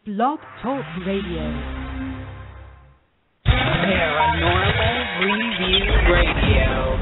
Blog Talk Radio. Paranormal Review Radio.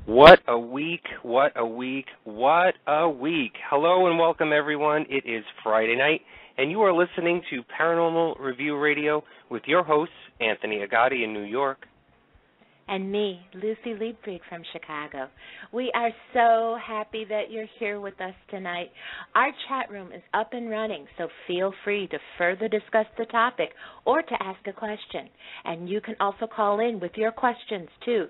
What a week, what a week, what a week. Hello and welcome, everyone. It is Friday night, and you are listening to Paranormal Review Radio with your hosts, Anthony Agati in New York. And me, Lucy Liebfried from Chicago. We are so happy that you're here with us tonight. Our chat room is up and running, so feel free to further discuss the topic or to ask a question. And you can also call in with your questions, too.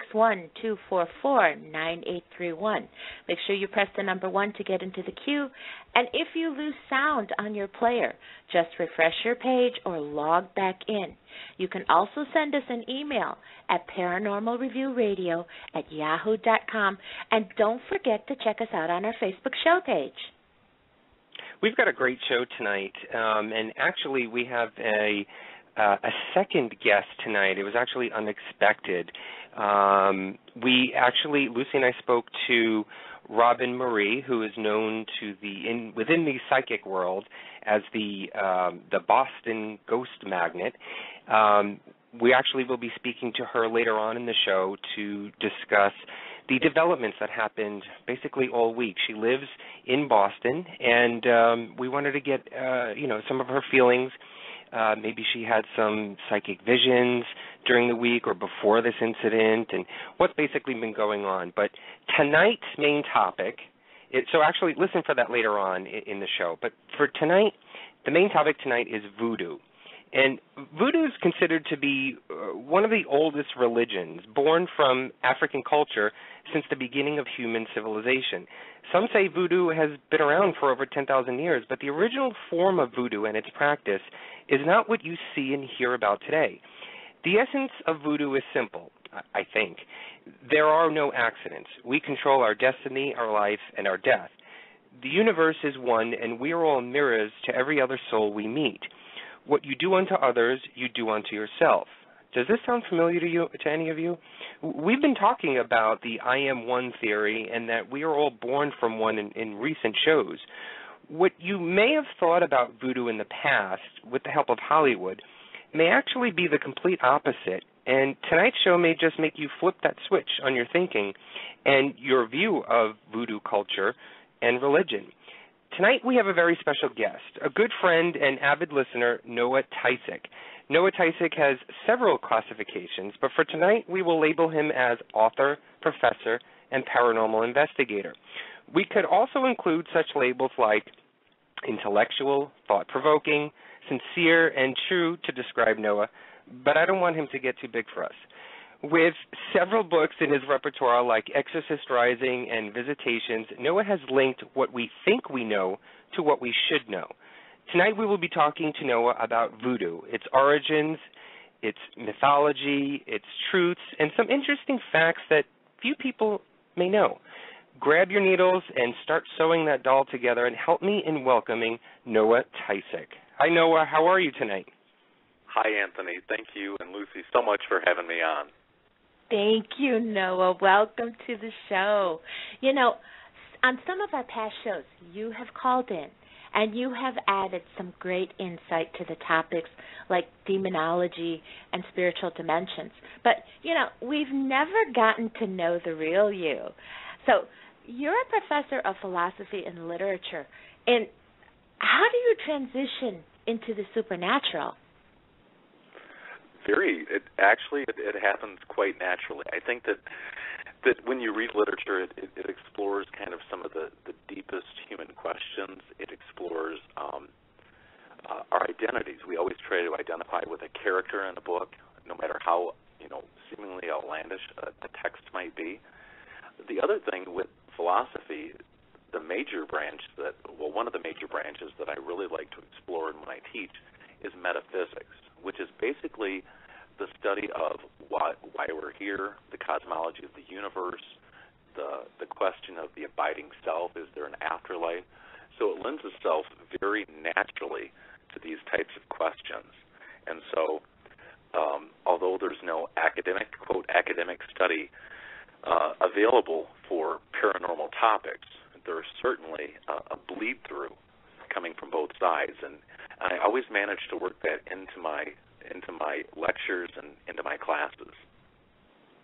661-244-9831. Make sure you press the number 1 to get into the queue. And if you lose sound on your player, just refresh your page or log back in. You can also send us an email at paranormalreviewradio@yahoo.com. And don't forget to check us out on our Facebook show page. We've got a great show tonight, and actually we have a second guest tonight. It was actually unexpected. Lucy and I spoke to Robyne Marie, who is known to within the psychic world as the Boston Ghost Magnet. We actually will be speaking to her later on in the show to discuss the developments that happened basically all week. She lives in Boston, and we wanted to get some of her feelings. Maybe she had some psychic visions during the week or before this incident, and what's basically been going on. But tonight's main topic, so actually listen for that later on in the show, but for tonight, the main topic tonight is voodoo. And voodoo is considered to be one of the oldest religions, born from African culture since the beginning of human civilization. Some say voodoo has been around for over 10,000 years, but the original form of voodoo and its practice is not what you see and hear about today. The essence of voodoo is simple, I think. There are no accidents. We control our destiny, our life, and our death. The universe is one, and we are all mirrors to every other soul we meet. What you do unto others, you do unto yourself. Does this sound familiar to any of you? We've been talking about the I am one theory and that we are all born from one in recent shows. What you may have thought about voodoo in the past with the help of Hollywood may actually be the complete opposite, and tonight's show may just make you flip that switch on your thinking and your view of voodoo culture and religion. Tonight we have a very special guest, a good friend and avid listener, Noah Tysick. Noah Tysick has several classifications, but for tonight we will label him as author, professor, and paranormal investigator. We could also include such labels like intellectual, thought-provoking, sincere, and true to describe Noah, but I don't want him to get too big for us. With several books in his repertoire like Exorcist Rising and Visitations, Noah has linked what we think we know to what we should know. Tonight we will be talking to Noah about voodoo, its origins, its mythology, its truths, and some interesting facts that few people may know. Grab your needles and start sewing that doll together and help me in welcoming Noah Tysick. Hi, Noah. How are you tonight? Hi, Anthony. Thank you and Lucy so much for having me on. Thank you, Noah. Welcome to the show. You know, on some of our past shows, you have called in and you have added some great insight to the topics like demonology and spiritual dimensions. But, you know, we've never gotten to know the real you. So you're a professor of philosophy and literature. And how do you transition into the supernatural? It happens quite naturally. I think that when you read literature, it explores kind of some of the deepest human questions. It explores our identities. We always try to identify with a character in a book, no matter how, seemingly outlandish a text might be. The other thing with philosophy, one of the major branches that I really like to explore when I teach is metaphysics, which is basically the study of why we're here, the cosmology of the universe, the question of the abiding self, is there an afterlife? So it lends itself very naturally to these types of questions. And so although there's no quote, academic study available for paranormal topics, there's certainly a bleed-through coming from both sides. And I always manage to work that into my lectures and into my classes.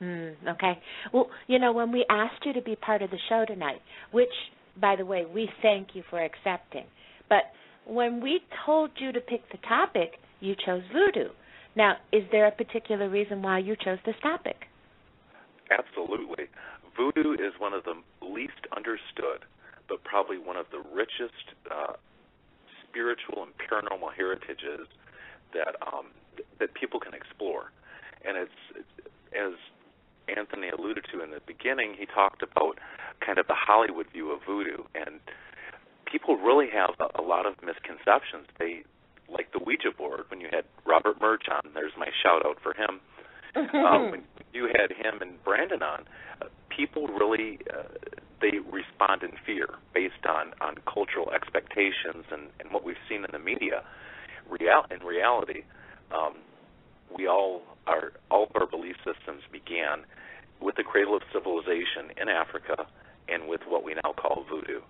Okay. Well, when we asked you to be part of the show tonight, which, by the way, we thank you for accepting, but when we told you to pick the topic, you chose voodoo. Now, is there a particular reason why you chose this topic? Absolutely. Voodoo is one of the least understood, but probably one of the richest spiritual and paranormal heritages that people can explore. And it's as Anthony alluded to in the beginning, he talked about kind of the Hollywood view of voodoo, and people really have a lot of misconceptions. They, like the Ouija board, when you had Robert Murch on, there's my shout-out for him. When you had him and Brandon on, people really, they respond in fear based on cultural expectations and what we've seen in the media. In reality, all of our belief systems began with the cradle of civilization in Africa and with what we now call voodoo.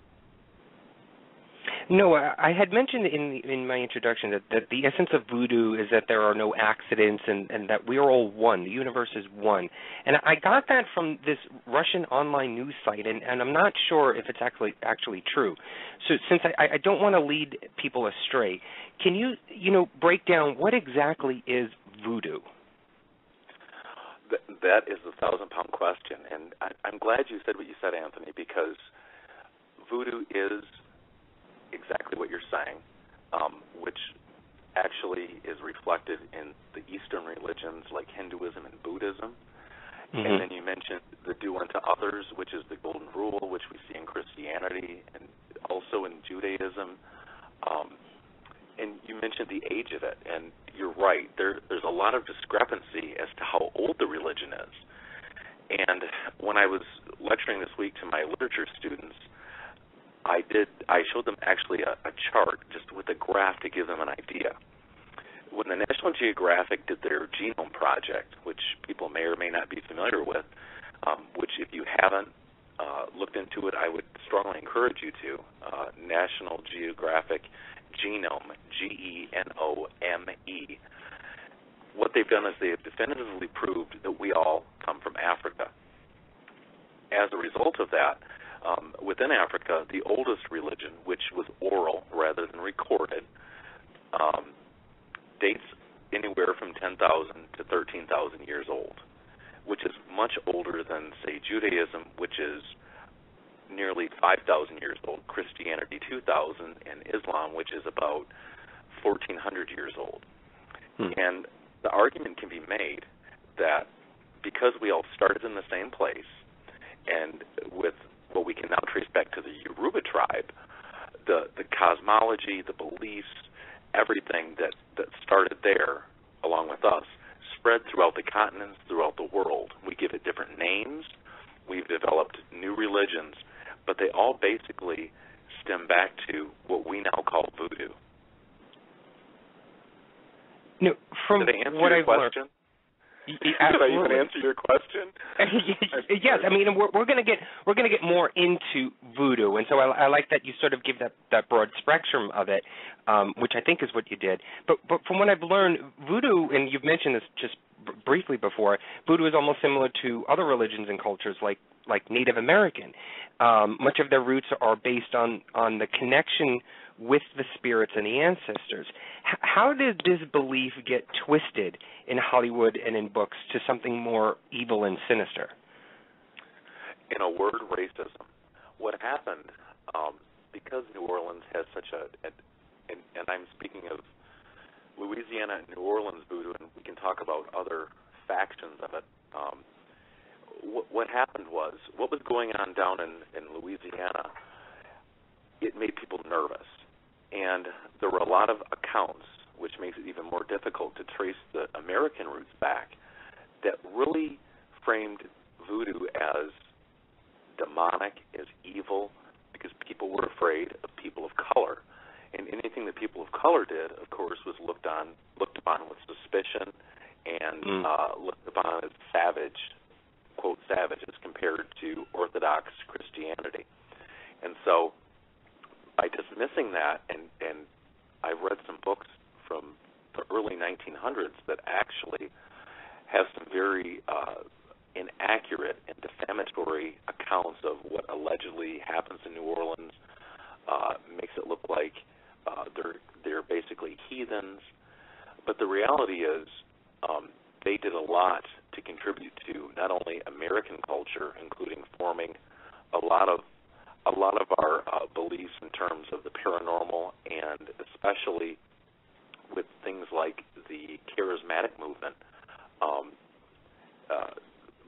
No, I had mentioned in my introduction that the essence of voodoo is that there are no accidents and that we are all one. The universe is one. And I got that from this Russian online news site, and I'm not sure if it's actually true. So since I don't want to lead people astray, can you break down what exactly is voodoo? That is the 1,000-pound question, and I'm glad you said what you said, Anthony, because voodoo is exactly what you're saying, which actually is reflected in the Eastern religions like Hinduism and Buddhism. Mm-hmm. And then you mentioned the do unto others, which is the golden rule, which we see in Christianity and also in Judaism. And you mentioned the age of it, and you're right. There's a lot of discrepancy as to how old the religion is. And when I was lecturing this week to my literature students, I showed them actually a chart just with a graph to give them an idea. When the National Geographic did their genome project, which people may or may not be familiar with, which if you haven't looked into it, I would strongly encourage you to, National Geographic Genome, Genome. What they've done is they have definitively proved that we all come from Africa. As a result of that, within Africa, the oldest religion, which was oral rather than recorded, dates anywhere from 10,000 to 13,000 years old, which is much older than, say, Judaism, which is nearly 5,000 years old, Christianity 2,000, and Islam, which is about 1,400 years old. And the argument can be made that because we all started in the same place, and with what we can now trace back to the Yoruba tribe, the cosmology, the beliefs, everything that started there along with us spread throughout the continents, throughout the world. We give it different names. We've developed new religions, but they all basically stem back to what we now call voodoo. No, from Did I answer what your I've question? learned. Did I even answer your question? Yes, I mean we're going to get more into voodoo, and so I like that you sort of give that broad spectrum of it, which I think is what you did. But from what I've learned, voodoo, and you've mentioned this just briefly before, voodoo is almost similar to other religions and cultures like Native American. Much of their roots are based on the connection with the spirits and the ancestors. How did this belief get twisted in Hollywood and in books to something more evil and sinister? In a word, racism. What happened, because New Orleans has such and I'm speaking of Louisiana and New Orleans voodoo, and we can talk about other factions of it. What happened was, what was going on down in Louisiana, it made people nervous. And there were a lot of accounts, which makes it even more difficult to trace the American roots back, that really framed voodoo as demonic, as evil, because people were afraid of people of color. And anything that people of color did, of course, was looked upon with suspicion and looked upon as savage, quote, savage, as compared to Orthodox Christianity. And so by dismissing that, and I've read some books from the early 1900s that actually have some very inaccurate and defamatory accounts of what allegedly happens in New Orleans, makes it look like they're basically heathens. But the reality is they did a lot to contribute to not only American culture, including forming a lot of our beliefs in terms of the paranormal, and especially with things like the charismatic movement.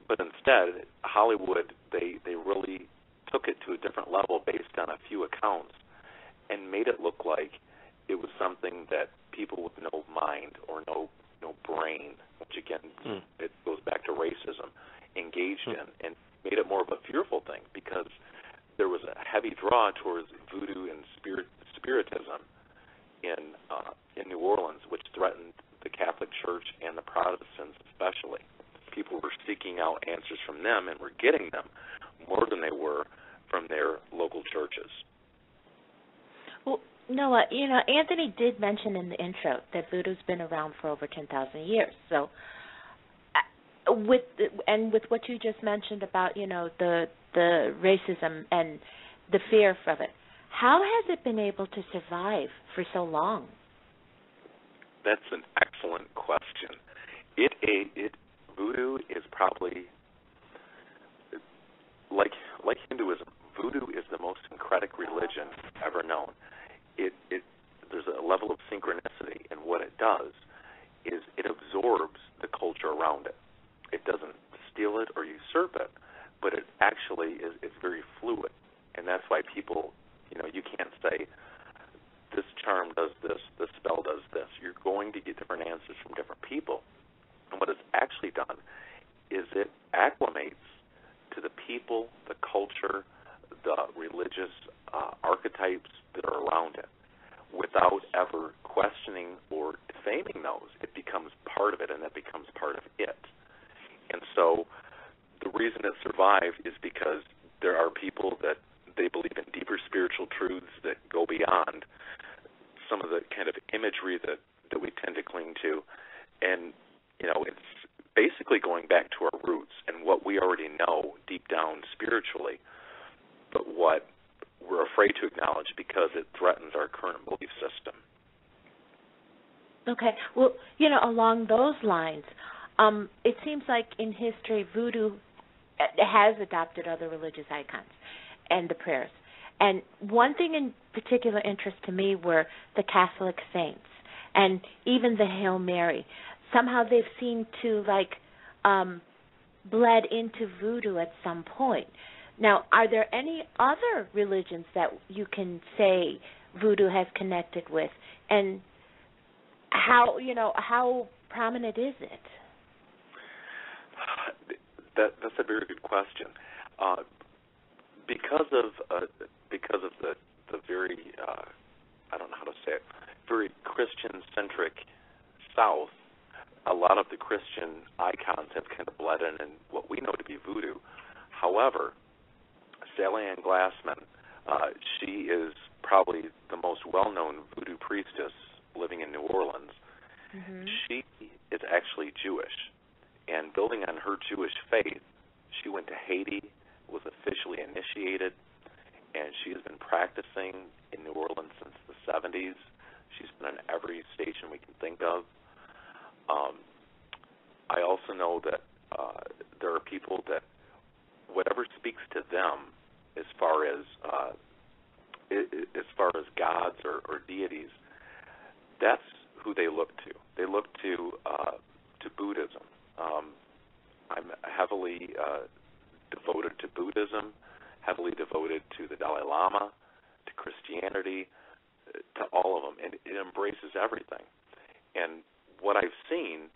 But instead, Hollywood, they really took it to a different level based on a few accounts and made it look like it was something that people with no mind or no brain, which again, it goes back to racism, engaged in, and made it more of a fearful thing, because there was a heavy draw towards voodoo and spiritism in New Orleans, which threatened the Catholic Church and the Protestants especially. People were seeking out answers from them and were getting them more than they were from their local churches. Well, Noah, Anthony did mention in the intro that voodoo's been around for over 10,000 years. So, with what you just mentioned about the racism and the fear of it, how has it been able to survive for so long? That's an excellent question. Voodoo is probably like Hinduism. Voodoo is the most syncretic religion ever known. There's a level of synchronicity, and what it does is it absorbs the culture around it. It doesn't steal it or usurp it, but it actually it's very fluid, and that's why people, you can't say this charm does this spell does this. You're going to get different answers from different people, and what it's actually done is it acclimates to the people, the culture, the religious archetypes that are around it, without ever questioning or defaming those. It becomes part of it, and it becomes part of it. And so the reason it survived is because there are people that they believe in deeper spiritual truths that go beyond some of the kind of imagery that we tend to cling to. And, it's basically going back to our roots and what we already know deep down spiritually, but what we're afraid to acknowledge because it threatens our current belief system. Okay. Well, along those lines, it seems like in history, voodoo has adopted other religious icons and the prayers. And one thing in particular interest to me were the Catholic saints and even the Hail Mary. Somehow they've seemed to bled into voodoo at some point. Now, are there any other religions that you can say voodoo has connected with, and how prominent is it? That's a very good question. Because of the very I don't know how to say it, very Christian-centric South, a lot of the Christian icons have kind of bled in what we know to be voodoo. However, Sally Ann Glassman, she is probably the most well-known voodoo priestess living in New Orleans. Mm-hmm. She is actually Jewish, and building on her Jewish faith, she went to Haiti, was officially initiated, and she has been practicing in New Orleans since the 70s. She's been on every station we can think of. I also know that there are people that whatever speaks to them as far as gods or deities, that's who they look to. They look to Buddhism. I'm heavily devoted to Buddhism, heavily devoted to the Dalai Lama, to Christianity, to all of them, and it embraces everything. And what I've seen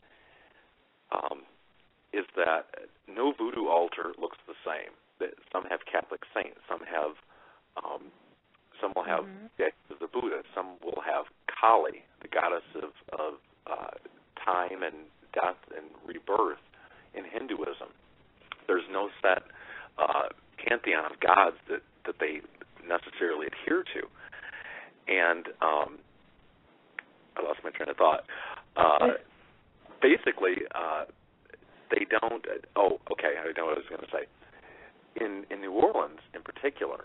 is that no voodoo altar looks the same. Some have Catholic saints, some will have the Buddha, some will have Kali, the goddess of time and death and rebirth in Hinduism. There's no set pantheon of gods that they necessarily adhere to. And I lost my train of thought. Basically, they don't. Oh, okay. I know what I was going to say. In New Orleans, in particular,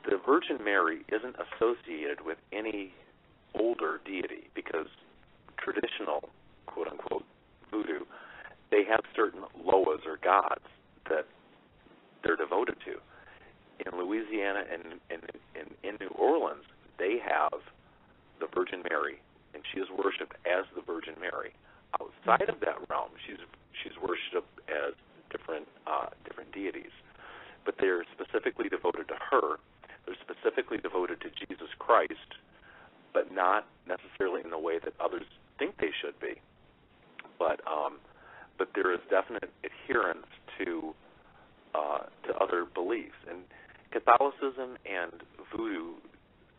the Virgin Mary isn't associated with any older deity because traditional, quote unquote, voodoo, they have certain loas or gods that they're devoted to. In Louisiana and in New Orleans, they have the Virgin Mary, and she is worshipped as the Virgin Mary. Outside of that realm, she's worshipped as different deities, but they're specifically devoted to her. They're specifically devoted to Jesus Christ, but not necessarily in the way that others think they should be. But there is definite adherence to other beliefs, and Catholicism and voodoo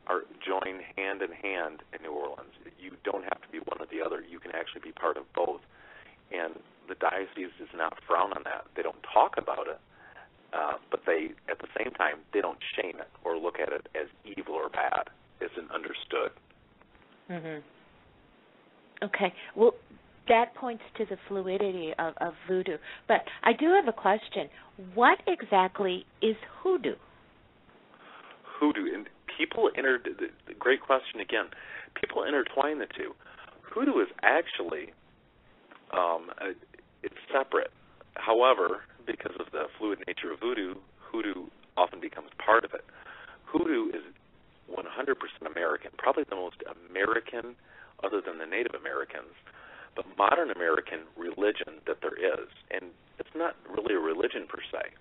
are joined hand in hand in New Orleans. You don't have to be one or the other. You can actually be part of both. And the diocese does not frown on that. They don't talk about it, but they, at the same time, they don't shame it or look at it as evil or bad. It's understood. Okay. Well, that points to the fluidity of voodoo. But I do have a question. What exactly is hoodoo? Hoodoo, and people great question again. People intertwine the two. Hoodoo is actually it's separate. However, because of the fluid nature of voodoo, hoodoo often becomes part of it. Hoodoo is 100% American, probably the most American, other than the Native Americans, but modern American religion that there is. And it's not really a religion per se.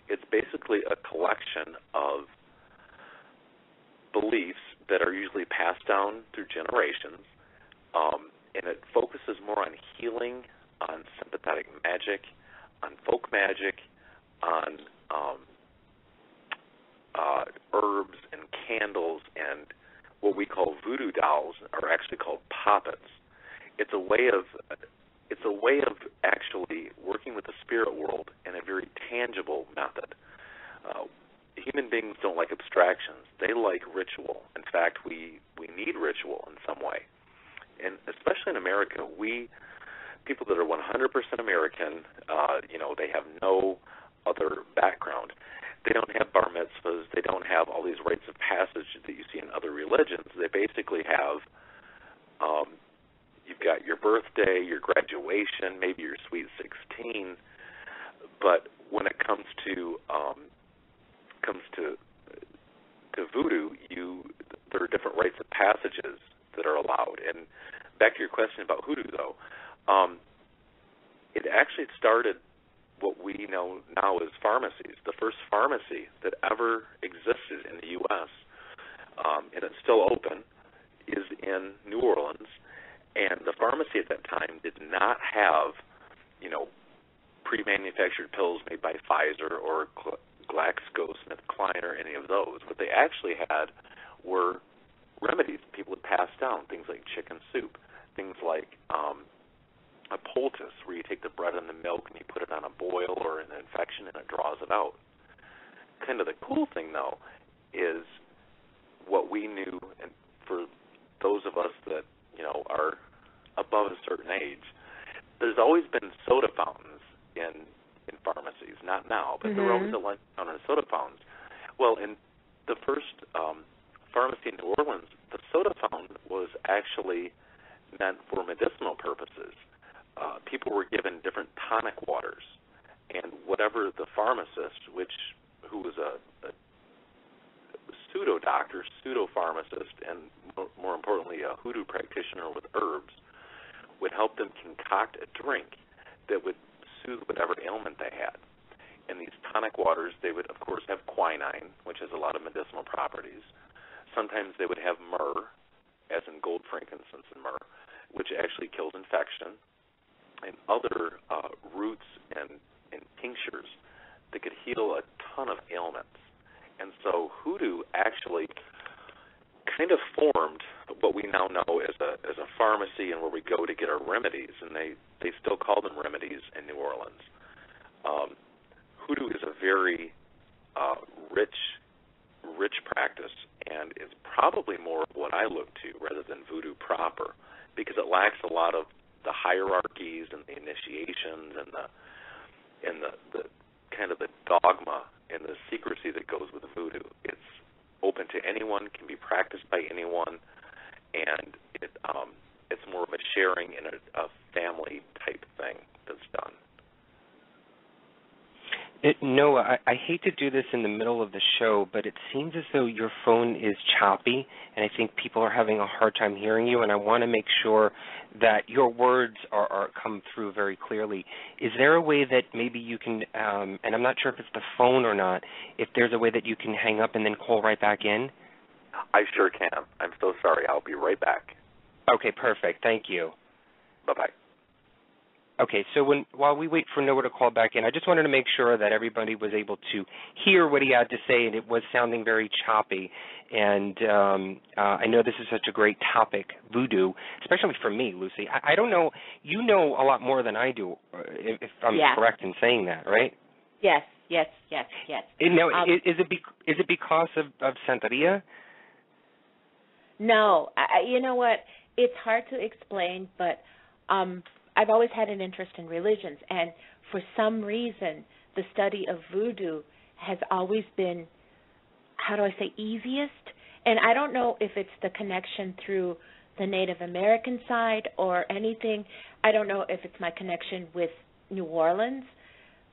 It's basically a collection of beliefs that are usually passed down through generations, and it focuses more on healing, on sympathetic magic, on folk magic, on herbs and candles, and what we call voodoo dolls are actually called poppets. It's a way of actually working with the spirit world in a very tangible method. Human beings don't like abstractions. They like ritual. In fact, we need ritual in some way. And especially in America, people that are 100% American, they have no other background. They don't have bar mitzvahs. They don't have all these rites of passage that you see in other religions. They basically have, you've got your birthday, your graduation, maybe your sweet 16. But when it comes to voodoo, there are different rites of passages that are allowed. And back to your question about hoodoo, though, it actually started what we know now as pharmacies. The first pharmacy that ever existed in the U.S., and it's still open, is in New Orleans. And the pharmacy at that time did not have, pre-manufactured pills made by Pfizer or GlaxoSmithKline or any of those. What they actually had were remedies people had passed down, things like chicken soup, things like a poultice, where you take the bread and the milk and you put it on a boil or an infection and it draws it out. Kind of the cool thing, though, is what we knew, and for those of us that, are above a certain age, there's always been soda fountains in pharmacies, not now, but there were always a lunch counter and soda fountains. Well, in the first pharmacy in New Orleans, the soda fountain was actually meant for medicinal purposes. People were given different tonic waters, and whatever the pharmacist, who was a pseudo-doctor, pseudo-pharmacist, and more importantly, a hoodoo practitioner with herbs would help them concoct a drink that would soothe whatever ailment they had. In these tonic waters, they would, of course, have quinine, which has a lot of medicinal properties. Sometimes they would have myrrh, as in gold, frankincense, and myrrh, which actually kills infection, and other roots and tinctures that could heal a ton of ailments. And so hoodoo actually kind of formed what we now know as a pharmacy and where we go to get our remedies, and they still call them remedies in New Orleans. Hoodoo is a very rich practice, and is probably more of what I look to rather than voodoo proper, because it lacks a lot of the hierarchies and the initiations and the kind of the dogma and the secrecy that goes with voodoo. It's open to anyone, can be practiced by anyone, and it's more of a sharing and a family type thing that's done. Noah, I hate to do this in the middle of the show, but it seems as though your phone is choppy, and I think people are having a hard time hearing you, and I want to make sure that your words are come through very clearly. Is there a way that maybe you can, and I'm not sure if it's the phone or not, if there's a way that you can hang up and then call right back in? I sure can. I'm so sorry. I'll be right back. Okay, perfect. Thank you. Bye-bye. Okay, so while we wait for Noah to call back in, I just wanted to make sure that everybody was able to hear what he had to say, and it was sounding very choppy. And I know this is such a great topic, voodoo, especially for me, Lucy. I don't know, you know a lot more than I do, if I'm correct in saying that, right? Yes. Now, is it because of Santeria? No. You know what? It's hard to explain, but I've always had an interest in religions, and for some reason, the study of voodoo has always been, how do I say, easiest. And I don't know if it's the connection through the Native American side or anything. I don't know if it's my connection with New Orleans.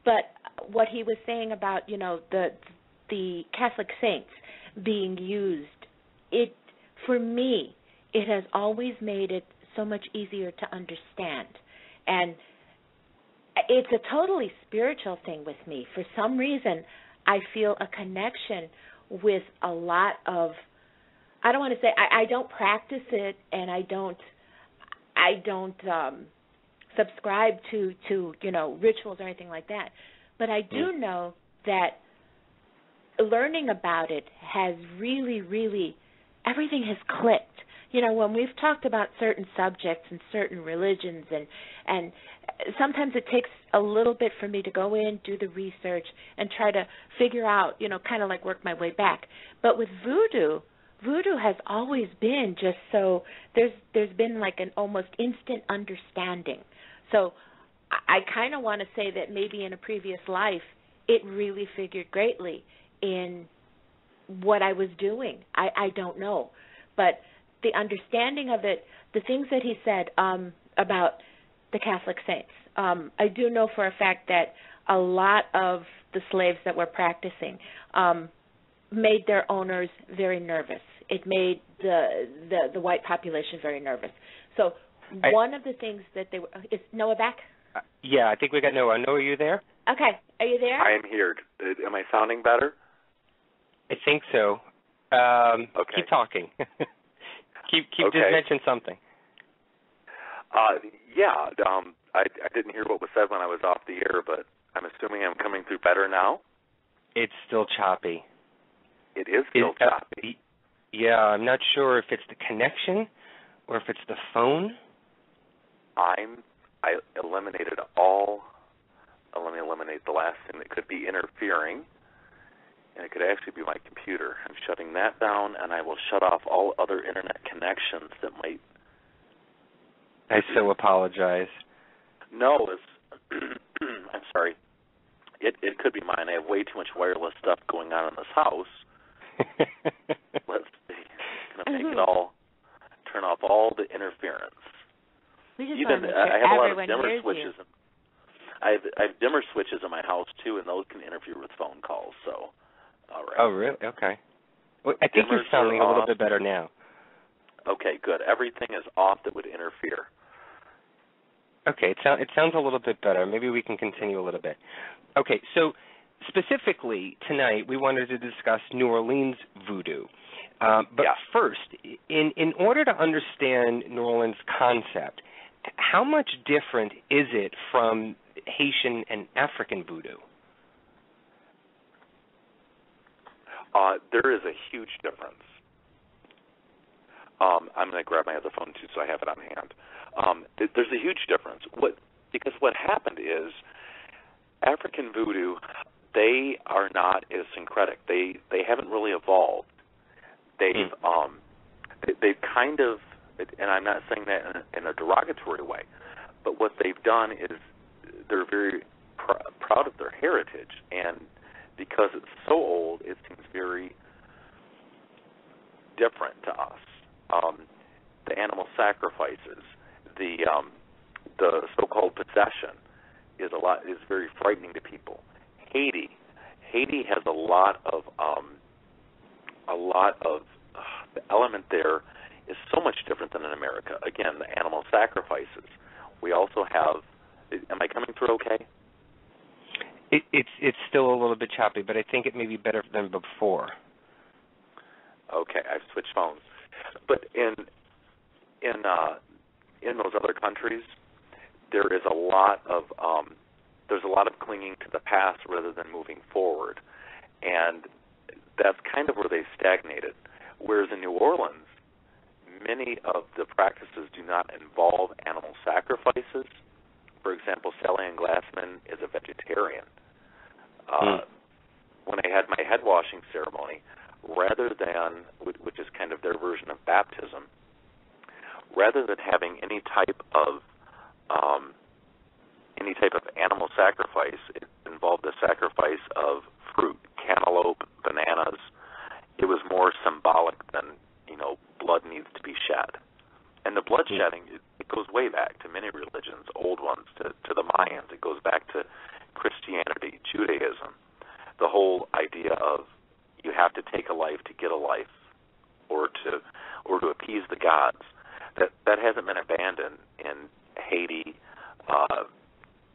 But what he was saying about, the Catholic saints being used, for me, it has always made it so much easier to understand. And it's a totally spiritual thing with me. For some reason, I feel a connection with a lot of, I don't want to say, I don't practice it, and I don't subscribe to rituals or anything like that. But I do know that learning about it has really, really, everything has clicked. When we've talked about certain subjects and certain religions, and sometimes it takes a little bit for me to go in, do the research, and try to figure out, kind of like work my way back. But with voodoo has always been just so, there's been like an almost instant understanding. So I kind of want to say that maybe in a previous life, it really figured greatly in what I was doing. I don't know. But the understanding of it, the things that he said about the Catholic saints, I do know for a fact that a lot of the slaves that were practicing made their owners very nervous. It made the white population very nervous. So one of the things that they were, is Noah back? Yeah, I think we got Noah. Noah, are you there? Okay, are you there? I am here. Am I sounding better? I think so. Okay. Keep talking. Keep okay. Just mention something. I didn't hear what was said when I was off the air, but I'm assuming I'm coming through better now? It's still choppy. It is still choppy? Yeah, I'm not sure if it's the connection or if it's the phone. I eliminated all. Let me eliminate the last thing that could be interfering, and it could actually be my computer. I'm shutting that down, and I will shut off all other internet connections that might. I so apologize. No, I'm sorry. It could be mine. I have way too much wireless stuff going on in this house. Let's see. I'm going to make it all, turn off all the interference. We just Even want to make sure I have a lot of everyone dimmer hears switches. you. I have dimmer switches in my house too, and those can interfere with phone calls. So, all right. Oh, really? Okay. I think you're sounding a little bit better now. Okay, good. Everything is off that would interfere. Okay, it sounds a little bit better. Maybe we can continue a little bit. Okay, so specifically tonight we wanted to discuss New Orleans Voodoo. But first, in order to understand New Orleans concept, how much different is it from Haitian and African voodoo? There is a huge difference. I'm going to grab my other phone, too, so I have it on hand. There's a huge difference. Because what happened is African voodoo, they are not as syncretic. They haven't really evolved. They've kind of, and I'm not saying that in a derogatory way, but what they've done is they're very proud of their heritage, and because it's so old, it seems very different to us. The animal sacrifices, the so-called possession is very frightening to people. Haiti has a lot of the element there is so much different than in America. Again, the animal sacrifices. We also have. Am I coming through okay? It's still a little bit choppy, but I think it may be better than before. Okay, I've switched phones. But in those other countries, there is a lot of clinging to the past rather than moving forward, and that's kind of where they stagnated. Whereas in New Orleans, many of the practices do not involve animal sacrifices. For example, Sally Ann Glassman is a vegetarian. When I had my head washing ceremony, rather than, which is kind of their version of baptism, rather than having any type of animal sacrifice, it involved the sacrifice of fruit, cantaloupe, bananas. It was more symbolic than, blood needs to be shed. And the blood shedding, it goes way back to many religions, old ones, to the Mayans. It goes back to Christianity, Judaism, the whole idea of you have to take a life to get a life, or to appease the gods. That hasn't been abandoned in Haiti,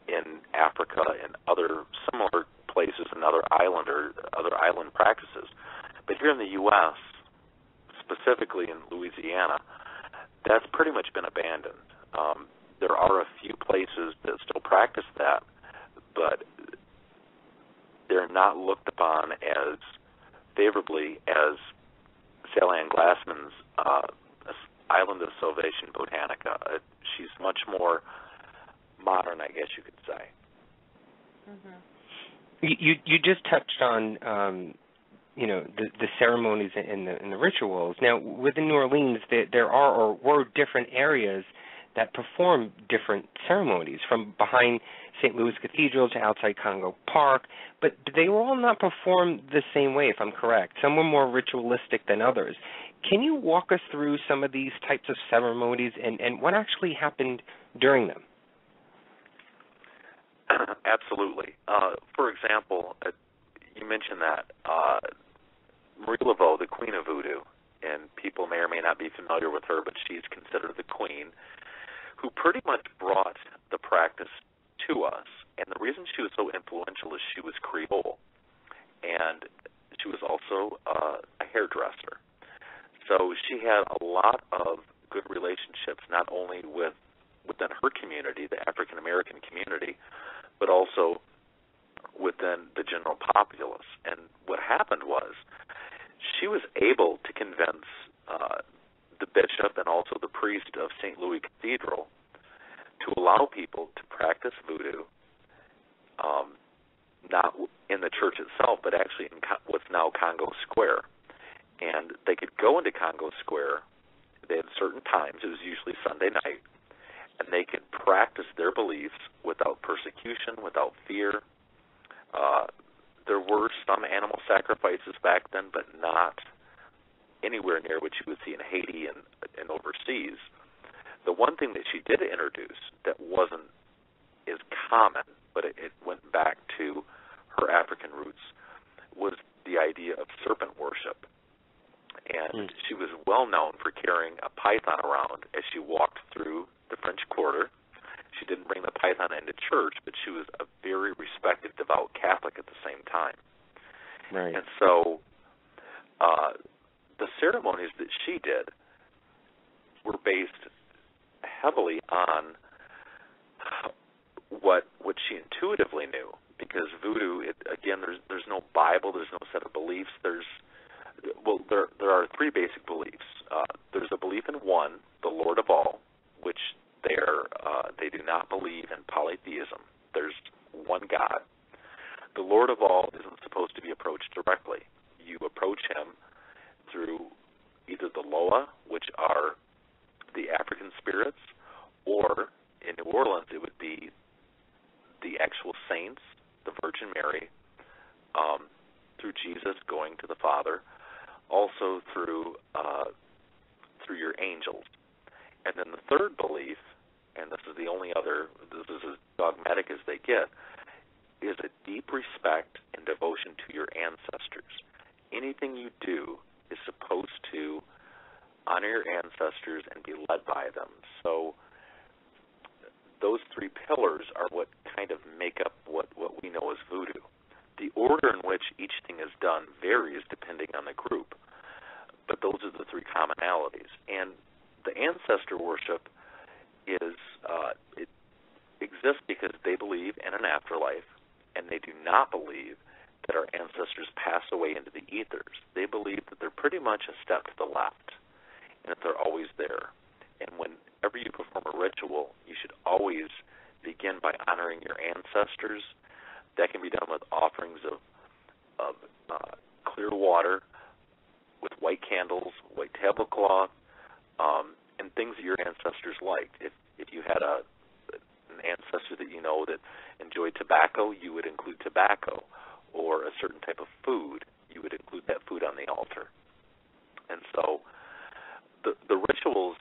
in Africa, and other similar places, and other island practices. But here in the U.S., specifically in Louisiana, that's pretty much been abandoned. There are a few places that still practice that, but they're not looked upon as favorably as Sally Ann Glassman's Island of Salvation Botanica. She's much more modern, I guess you could say. Mm-hmm. You just touched on the ceremonies and the rituals. Now, within New Orleans, there are or were different areas that perform different ceremonies, from behind St. Louis Cathedral to outside Congo Park, but they were all not performed the same way, if I'm correct. Some were more ritualistic than others. Can you walk us through some of these types of ceremonies and what actually happened during them? Absolutely. For example, you mentioned that Marie Laveau, the Queen of Voodoo, and people may or may not be familiar with her, but she's considered the Queen, who pretty much brought the practice to us. And the reason she was so influential is she was Creole, and she was also a hairdresser. So she had a lot of good relationships, not only within her community, the African American community, but also within the general populace. And what happened was she was able to convince the bishop and also the priest of St. Louis Cathedral to allow people to practice voodoo, not in the church itself, but actually in what's now Congo Square. And they could go into Congo Square. They had certain times. It was usually Sunday night. And they could practice their beliefs without persecution, without fear. There were some animal sacrifices back then, but not anywhere near what you would see in Haiti and overseas. The one thing that she did introduce that wasn't as common, but it went back to her African roots, was the idea of serpent worship. And she was well known for carrying a python around as she walked through the French Quarter. She didn't bring the python into church, but she was a very respected, devout Catholic at the same time. Right. And so the ceremonies that she did were based heavily on what she intuitively knew, because voodoo, there's no Bible, there's no set of beliefs. There are three basic beliefs. There's a belief in one, the Lord of all, which they do not believe in polytheism. There's one God. The Lord of all isn't supposed to be approached directly. You approach him through either the Loa, which are the African spirits, or in New Orleans it would be the actual saints, the Virgin Mary, through Jesus going to the Father, also through your angels. And then the third belief, and this is the only other, this is as dogmatic as they get, is a deep respect and devotion to your ancestors. Anything you do is supposed to honor your ancestors and be led by them. So those three pillars are what kind of make up what we know as voodoo. The order in which each thing is done varies depending on the group, but those are the three commonalities. And the ancestor worship it exists because they believe in an afterlife, and they do not believe that our ancestors pass away into the ethers. They believe that they're pretty much a step to the left, and that they're always there. And whenever you perform a ritual, you should always begin by honoring your ancestors. That can be done with offerings of clear water, with white candles, white tablecloth, and things that your ancestors liked. If you had an ancestor that you know that enjoyed tobacco, you would include tobacco, or a certain type of food, you would include that food on the altar. And so the rituals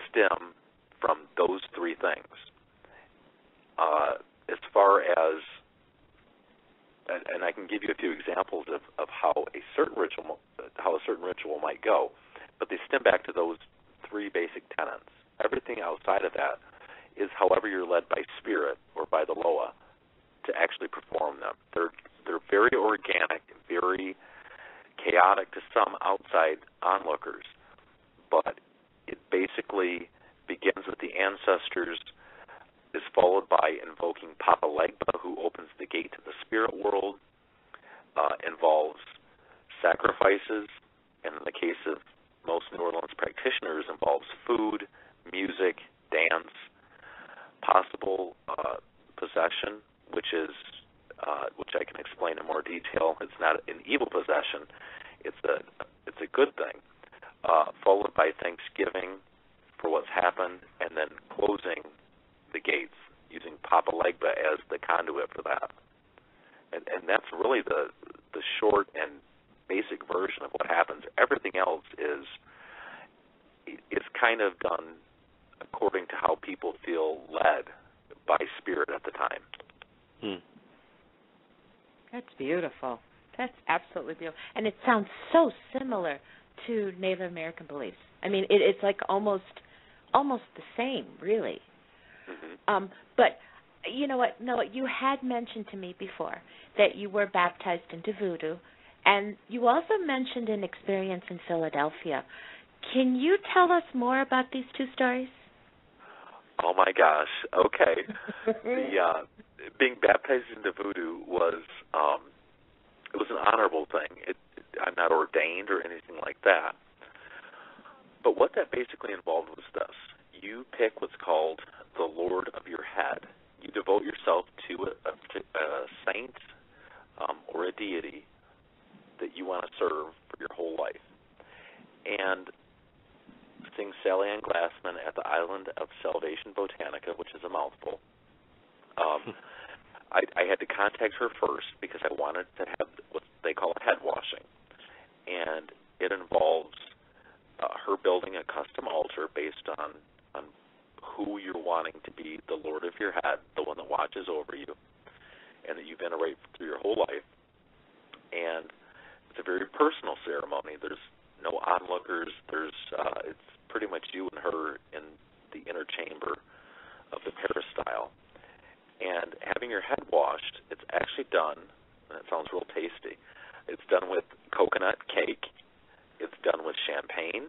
stem from those three things. As far as, and I can give you a few examples of how a certain ritual might go, but they stem back to those three basic tenets. Everything outside of that is however you're led by spirit or by the Loa to actually perform them. They're very organic, very chaotic to some outside onlookers, but it basically begins with the ancestors, is followed by invoking Papa Legba, who opens the gate to the spirit world, involves sacrifices, and in the case of most New Orleans practitioners, involves food, music, dance, possible possession, which I can explain in more detail. It's not an evil possession; it's a good thing. Followed by Thanksgiving for what's happened, and then closing the gates using Papa Legba as the conduit for that. And that's really the short and basic version of what happens. Everything else is kind of done according to how people feel led by spirit at the time. That's beautiful. That's absolutely beautiful. And it sounds so similar to Native American beliefs. I mean, it's like almost the same, really. Mm-hmm. But you know what, Noah, you had mentioned to me before that you were baptized into voodoo, and you also mentioned an experience in Philadelphia. Can you tell us more about these two stories? Oh my gosh. Okay. Being baptized into voodoo was an honorable thing. I'm not ordained or anything like that. But what that basically involved was this. You pick what's called the Lord of your head. You devote yourself to a saint or a deity that you want to serve for your whole life. And sing Sally Ann Glassman at the Island of Salvation Botanica, which is a mouthful. I had to contact her first because I wanted to have what they call a head washing. And it involves her building a custom altar based on who you're wanting to be the Lord of your head, the one that watches over you, and that you venerate through your whole life. And it's a very personal ceremony. There's no onlookers. It's pretty much you and her in the inner chamber of the peristyle. And having your head washed, it's actually done, and it sounds real tasty, it's done with coconut cake, it's done with champagne,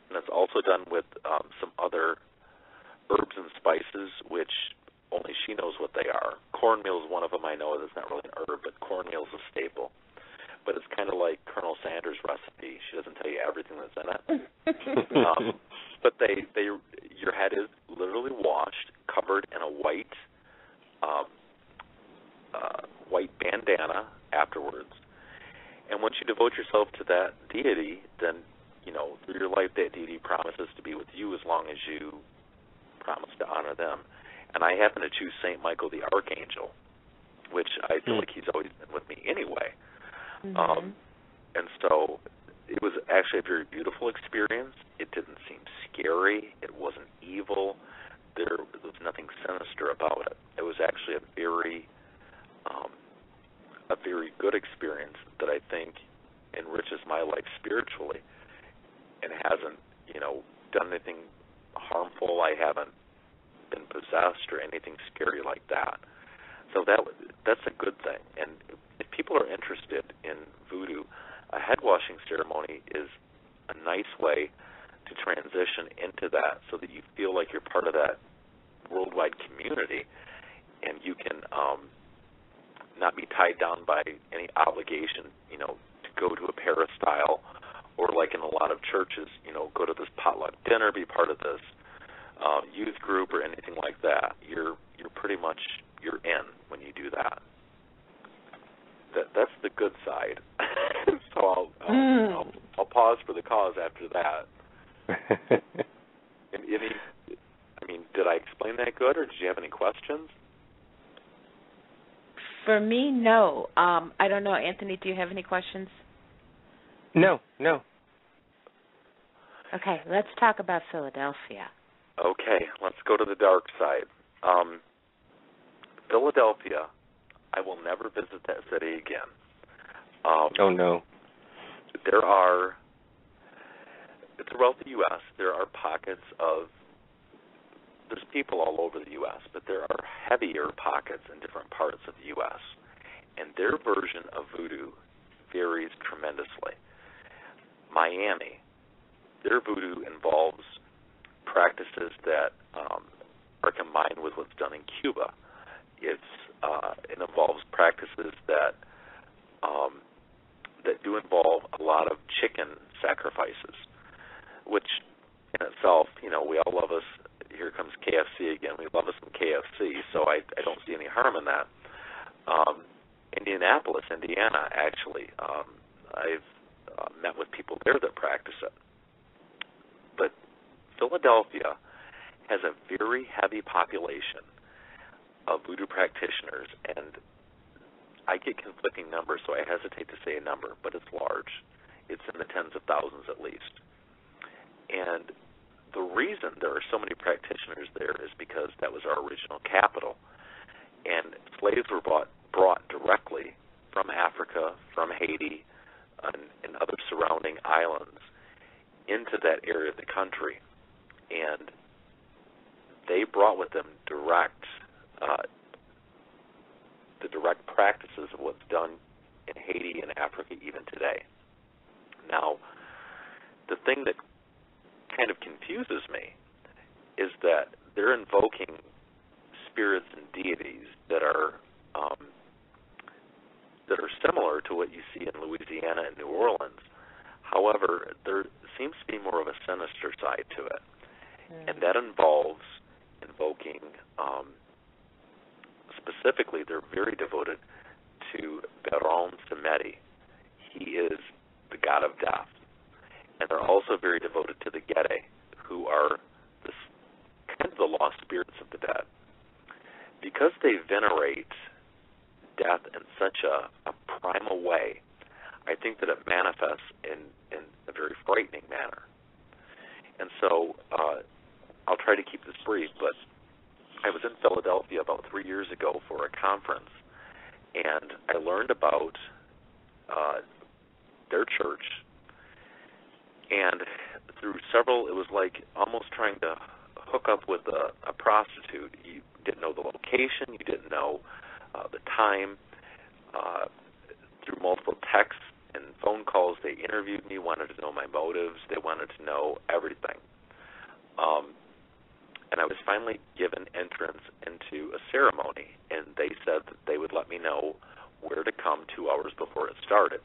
and it's also done with some other herbs and spices, which only she knows what they are. Cornmeal is one of them. I know that's not really an herb, but cornmeal is a staple. But it's kind of like Colonel Sanders' recipe. She doesn't tell you everything that's in it. But your head is literally washed, covered in a white bandana afterwards. And once you devote yourself to that deity, then, through your life, that deity promises to be with you as long as you promise to honor them. And I happen to choose St. Michael the Archangel, which I feel like he's always been with me anyway. Mm-hmm. And so it was actually a very beautiful experience. It didn't seem scary. It wasn't evil. There was nothing sinister about it. It was actually a very good experience that I think enriches my life spiritually and hasn't, done anything harmful. I haven't been possessed or anything scary like that. So that's a good thing. And if people are interested in voodoo, a head washing ceremony is a nice way to transition into that so that you feel like you're part of that worldwide community and you can not be tied down by any obligation, to go to a peristyle or like in a lot of churches, go to this potluck dinner, be part of this youth group or anything like that. You're pretty much you're in when you do that. That's the good side. So I'll pause for the cause after that. Did I explain that good, or did you have any questions? For me, no. I don't know, Anthony. Do you have any questions? No. Okay, let's talk about Philadelphia. Okay, let's go to the dark side. Philadelphia, I will never visit that city again. Oh, no. Throughout the U.S., there are pockets there's people all over the U.S., but there are heavier pockets in different parts of the U.S., and their version of voodoo varies tremendously. Miami, their voodoo involves practices that are combined with what's done in Cuba. It involves practices that do involve a lot of chicken sacrifices, which in itself, we all love us. Here comes KFC again. We love us some KFC, so I don't see any harm in that. Indianapolis, Indiana, actually, I've met with people there that practice it. But Philadelphia has a very heavy population of voodoo practitioners, and I get conflicting numbers, so I hesitate to say a number, but it's large. It's in the tens of thousands at least. And the reason there are so many practitioners there is because that was our original capital, and slaves were brought directly from Africa, from Haiti, and other surrounding islands into that area of the country, and they brought with them the direct practices of what's done in Haiti and Africa even today. Now, the thing that kind of confuses me is that they're invoking spirits and deities that are similar to what you see in Louisiana and New Orleans. However, there seems to be more of a sinister side to it, and that involves invoking, specifically, they're very devoted to Baron Samedi. He is the god of death. And they're also very devoted to the Gede, who are kind of the lost spirits of the dead. Because they venerate death in such a primal way, I think that it manifests in a very frightening manner. And so I'll try to keep this brief, but I was in Philadelphia about 3 years ago for a conference, and I learned about their church And through several, it was like almost trying to hook up with a prostitute. You didn't know the location, you didn't know the time. Through multiple texts and phone calls, they interviewed me, wanted to know my motives, they wanted to know everything. And I was finally given entrance into a ceremony, and they said that they would let me know where to come 2 hours before it started.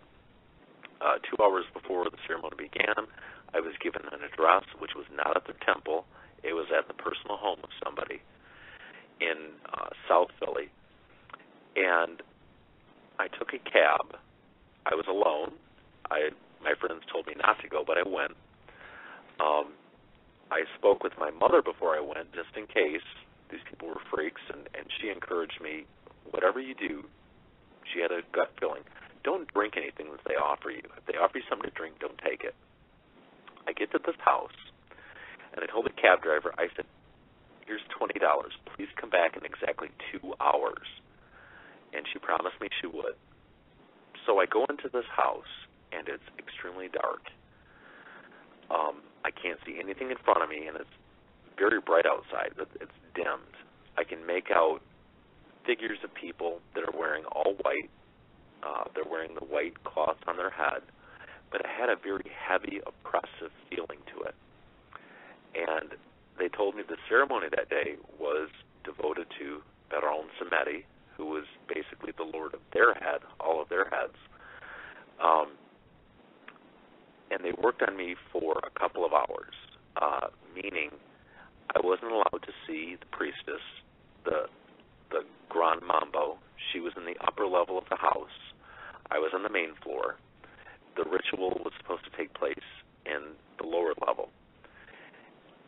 2 hours before the ceremony began, I was given an address, which was not at the temple. It was at the personal home of somebody in South Philly. And I took a cab. I was alone. My friends told me not to go, but I went. I spoke with my mother before I went, just in case. These people were freaks, and she encouraged me, whatever you do, she had a gut feeling, don't drink anything that they offer you. If they offer you something to drink, don't take it. I get to this house, and I told the cab driver, I said, here's $20. Please come back in exactly 2 hours. And she promised me she would. So I go into this house, and it's extremely dark. I can't see anything in front of me, and it's very bright outside. It's dimmed. I can make out figures of people that are wearing all white. They're wearing the white cloths on their head, but it had a very heavy, oppressive feeling to it. And they told me the ceremony that day was devoted to Orleans Voodoo, who was basically the lord of their head, all of their heads. And they worked on me for a couple of hours, meaning I wasn't allowed to see the priestess, the Grand Mambo. She was in the upper level of the house. I was on the main floor. The ritual was supposed to take place in the lower level.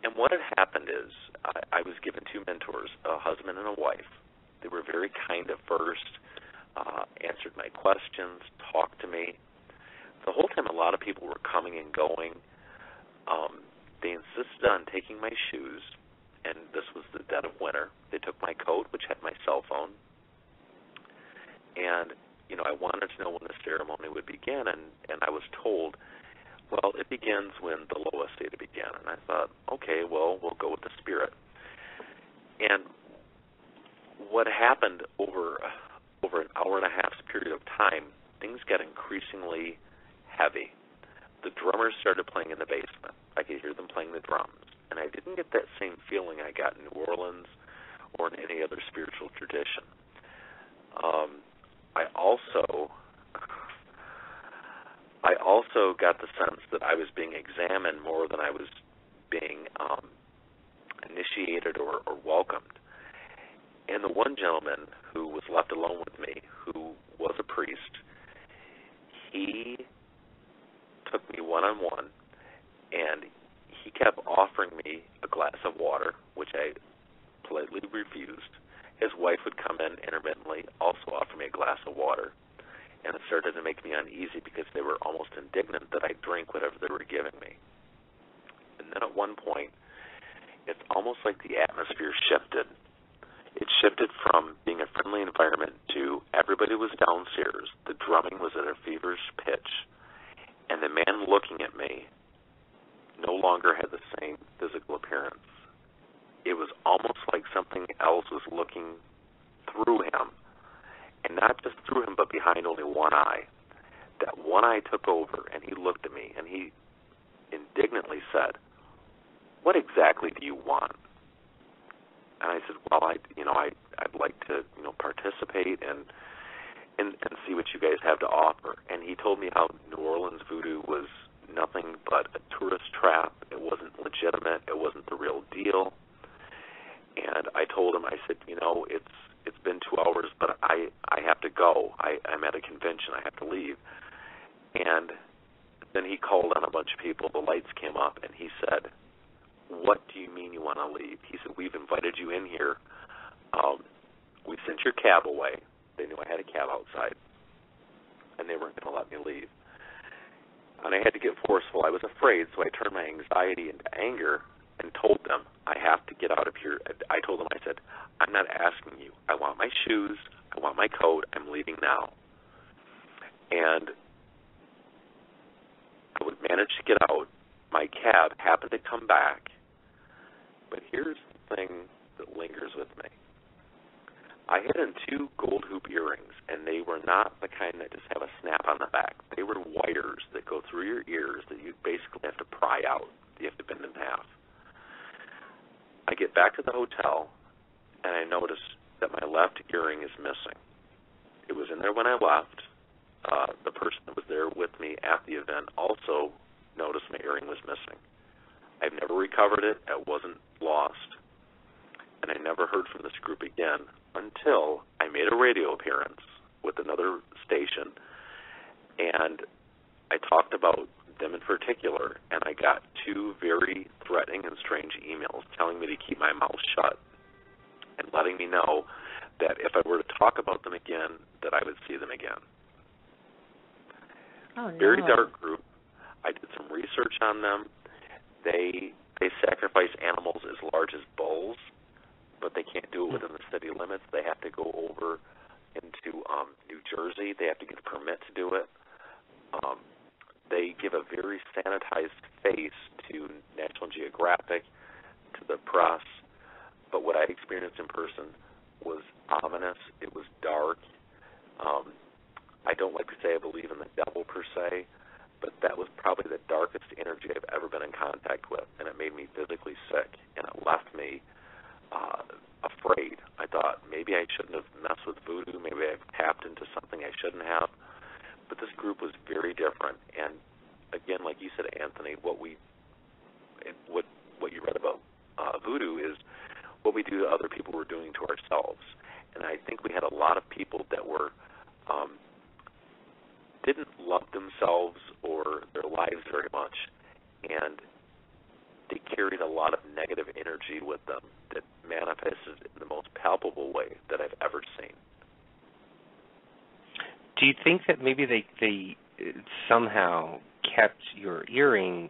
And what had happened is I was given two mentors, a husband and a wife. They were very kind at first, answered my questions, talked to me. The whole time a lot of people were coming and going. They insisted on taking my shoes, and this was the dead of winter. They took my coat, which had my cell phone. And, I wanted to know when the ceremony would begin, and I was told, well, it begins when the lowest theta began. And I thought, okay, well, we'll go with the spirit. And what happened over an hour and a half's period of time, things got increasingly heavy. The drummers started playing in the basement. I could hear them playing the drums. And I didn't get that same feeling I got in New Orleans or in any other spiritual tradition. I also got the sense that I was being examined more than I was being initiated or welcomed. And the one gentleman who was left alone with me, who was a priest, he took me one-on-one, and he kept offering me a glass of water, which I politely refused. His wife would come in intermittently, also offer me a glass of water, and it started to make me uneasy because they were almost indignant that I drink whatever they were giving me. And then at one point, it's almost like the atmosphere shifted. It shifted from being a friendly environment to everybody was downstairs, the drumming was at a feverish pitch, and the man looking at me no longer had the same physical appearance. It was almost like something else was looking through him, and not just through him, but behind only one eye. That one eye took over, and he looked at me, and he indignantly said, "What exactly do you want?" And I said, "Well, I'd like to, participate and see what you guys have to offer." And he told me how New Orleans Voodoo was nothing but a tourist trap. It wasn't legitimate. It wasn't the real deal. And I told him, I said, it's been 2 hours, but I have to go. I'm at a convention. I have to leave. And then he called on a bunch of people. The lights came up, and he said, "What do you mean you want to leave?" He said, "We've invited you in here. We sent your cab away." They knew I had a cab outside, and they weren't going to let me leave. And I had to get forceful. I was afraid, so I turned my anxiety into anger and told them, "I have to get out of here." I told them, I said, "I'm not asking you. I want my shoes. I want my coat. I'm leaving now." And I would manage to get out, my cab happened to come back. But here's the thing that lingers with me. I had in 2 gold hoop earrings, and they were not the kind that just have a snap on the back. They were wires that go through your ears that you basically have to pry out. You have to bend in half. I get back to the hotel, and I notice that my left earring is missing. It was in there when I left. The person that was there with me at the event also noticed my earring was missing. I've never recovered it. It wasn't lost. And I never heard from this group again until I made a radio appearance with another station, and I talked about them in particular, and I got 2 very threatening and strange emails telling me to keep my mouth shut and letting me know that if I were to talk about them again, that I would see them again. Oh, no. Very dark group. I did some research on them. They sacrifice animals as large as bulls, but they can't do it within the city limits. They have to go over into New Jersey. They have to get a permit to do it. They give a very sanitized face to National Geographic, to the press, but what I experienced in person was ominous. It was dark. I don't like to say I believe in the devil per se, but that was probably the darkest energy I've ever been in contact with, and it made me physically sick, and it left me afraid. I thought maybe I shouldn't have messed with voodoo, maybe I've tapped into something I shouldn't have, but this group was very different, and again, like you said, Anthony, what you read about voodoo is what we do to other people we're doing to ourselves, and I think we had a lot of people that were didn't love themselves or their lives very much, and they carried a lot of negative energy with them that manifested in the most palpable way that I've ever seen. Do you think that maybe they somehow kept your earring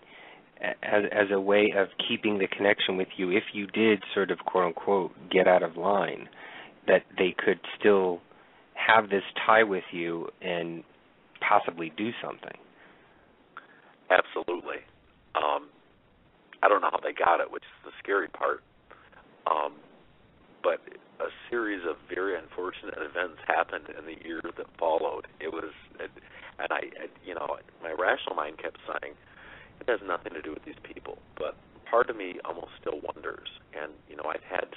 as a way of keeping the connection with you if you did sort of, quote-unquote, get out of line, that they could still have this tie with you and possibly do something? Absolutely. I don't know how they got it, which is the scary part. But a series of very unfortunate events happened in the year that followed. It was, and my rational mind kept saying, it has nothing to do with these people. But part of me almost still wonders. And, I've had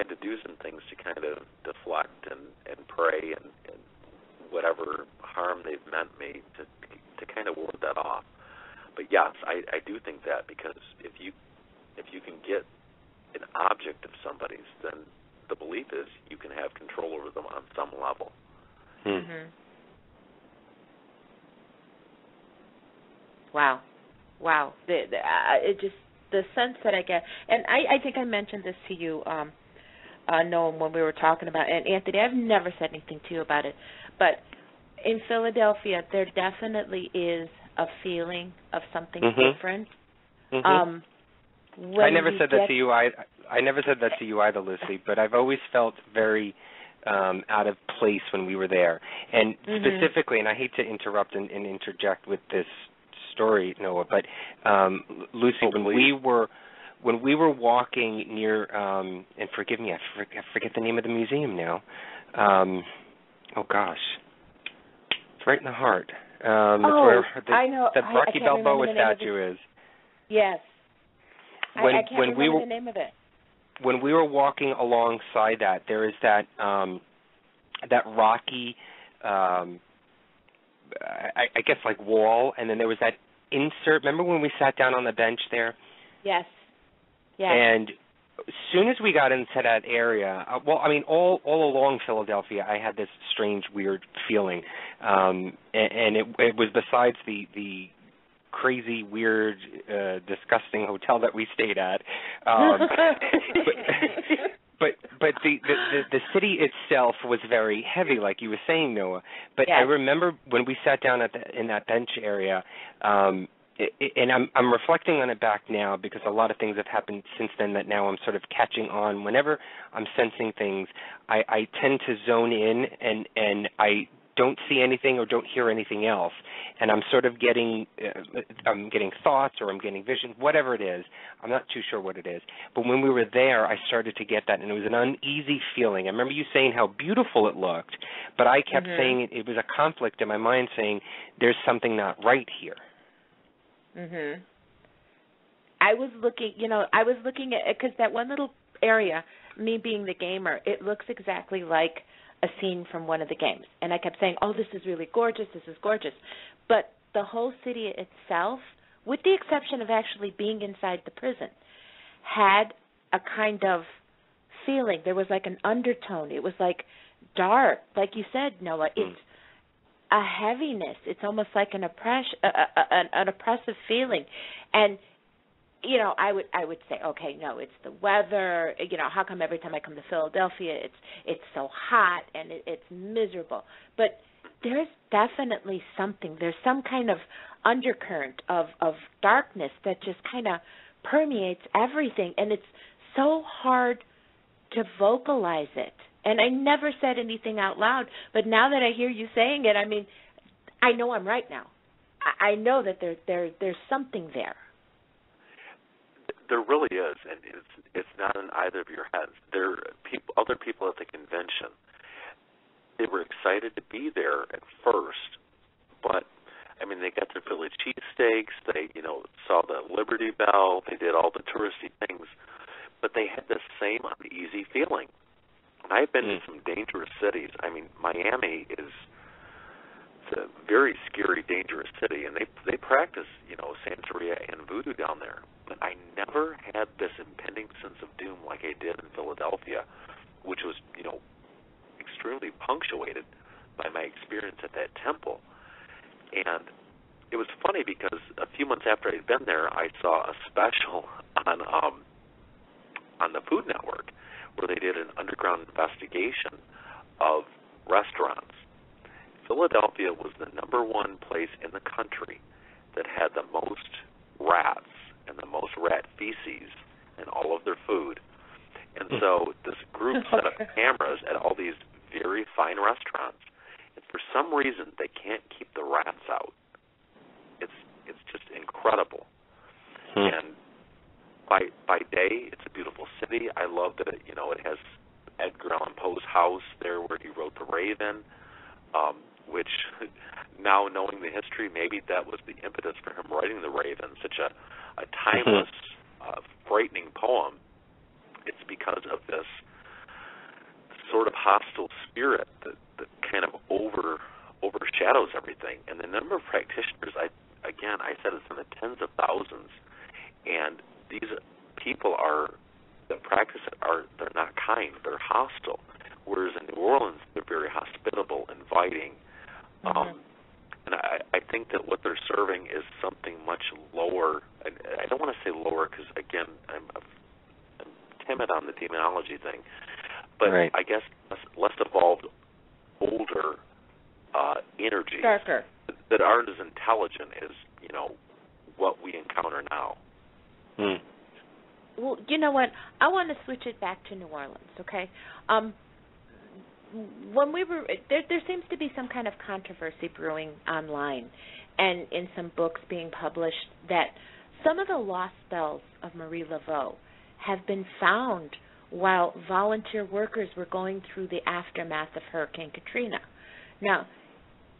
to do some things to kind of deflect and pray and whatever harm they've meant me to kind of ward that off. But yes, I do think that, because if you can get an object of somebody's, then the belief is you can have control over them on some level. Mm-hmm. Wow. The sense that I get, and I think I mentioned this to you, Noah, when we were talking about it. And Anthony, I've never said anything to you about it, but in Philadelphia, there definitely is a feeling of something different. Mm-hmm. I never said that to you. I never said that to you either, Lucy. But I've always felt very out of place when we were there, and specifically. And I hate to interrupt and interject with this story, Noah, but Lucy, when we were walking near, and forgive me, I forget the name of the museum now. Oh gosh, it's right in the heart. It's where I know. The Rocky Balboa statue is. Yes. I can't remember the name of it. When we were walking alongside that, there is that rocky, I guess like wall, and then there was that insert. Remember when we sat down on the bench there? Yes. And as soon as we got into that area, all along Philadelphia, I had this strange, weird feeling, and it was besides the crazy, weird, disgusting hotel that we stayed at. But the city itself was very heavy, like you were saying, Noah. But I remember when we sat down in that bench area, and I'm reflecting on it back now because a lot of things have happened since then that now I'm sort of catching on. Whenever I'm sensing things, I tend to zone in, and I don't see anything or don't hear anything else, and I'm sort of getting thoughts or I'm getting visions, whatever it is. I'm not too sure what it is. But when we were there, I started to get that, and it was an uneasy feeling. I remember you saying how beautiful it looked, but I kept saying it was a conflict in my mind saying there's something not right here. Mhm. I was looking at, because that one little area, me being the gamer, it looks exactly like a scene from one of the games. And I kept saying, oh, this is really gorgeous, this is gorgeous. But the whole city itself, with the exception of actually being inside the prison, had a kind of feeling. There was like an undertone. It was like dark. Like you said, Noah, it's a heaviness. It's almost like an oppressive feeling. And you know, I would say, okay, no, it's the weather. You know, how come every time I come to Philadelphia, it's so hot and it's miserable? But there's definitely something. There's some kind of undercurrent of darkness that just kind of permeates everything, and it's so hard to vocalize it. And I never said anything out loud, but now that I hear you saying it, I mean, I know I'm right now. I know that there's something there. There really is, and it's not in either of your heads. There are other people at the convention. They were excited to be there at first, but I mean, they got their Philly cheesesteaks. They, saw the Liberty Bell. They did all the touristy things, but they had the same uneasy feeling. And I've been to some dangerous cities. I mean, Miami is a very scary, dangerous city, and they practice, Santeria and voodoo down there. But I never had this impending sense of doom like I did in Philadelphia, which was, extremely punctuated by my experience at that temple. And it was funny because a few months after I'd been there, I saw a special on the Food Network where they did an underground investigation of restaurants. Philadelphia was the number one place in the country that had the most rats and the most rat feces in all of their food. And so this group set up cameras at all these very fine restaurants, and for some reason they can't keep the rats out. It's just incredible. And by day, it's a beautiful city. I love that it has Edgar Allan Poe's house there where he wrote The Raven, which now knowing the history, maybe that was the impetus for him writing The Raven, such a timeless, frightening poem. It's because of this sort of hostile spirit that kind of overshadows everything. And the number of practitioners, I said it's in the tens of thousands, and these people that practice it they're not kind, they're hostile. Whereas in New Orleans, they're very hospitable, inviting. And I think that what they're serving is something much lower. I don't want to say lower because, again, I'm timid on the demonology thing. But I guess less evolved, older energies darker, that aren't as intelligent as, what we encounter now. Well, you know what? I want to switch it back to New Orleans, okay? When we were there seems to be some kind of controversy brewing online and in some books being published that some of the lost spells of Marie Laveau have been found while volunteer workers were going through the aftermath of Hurricane Katrina. Now,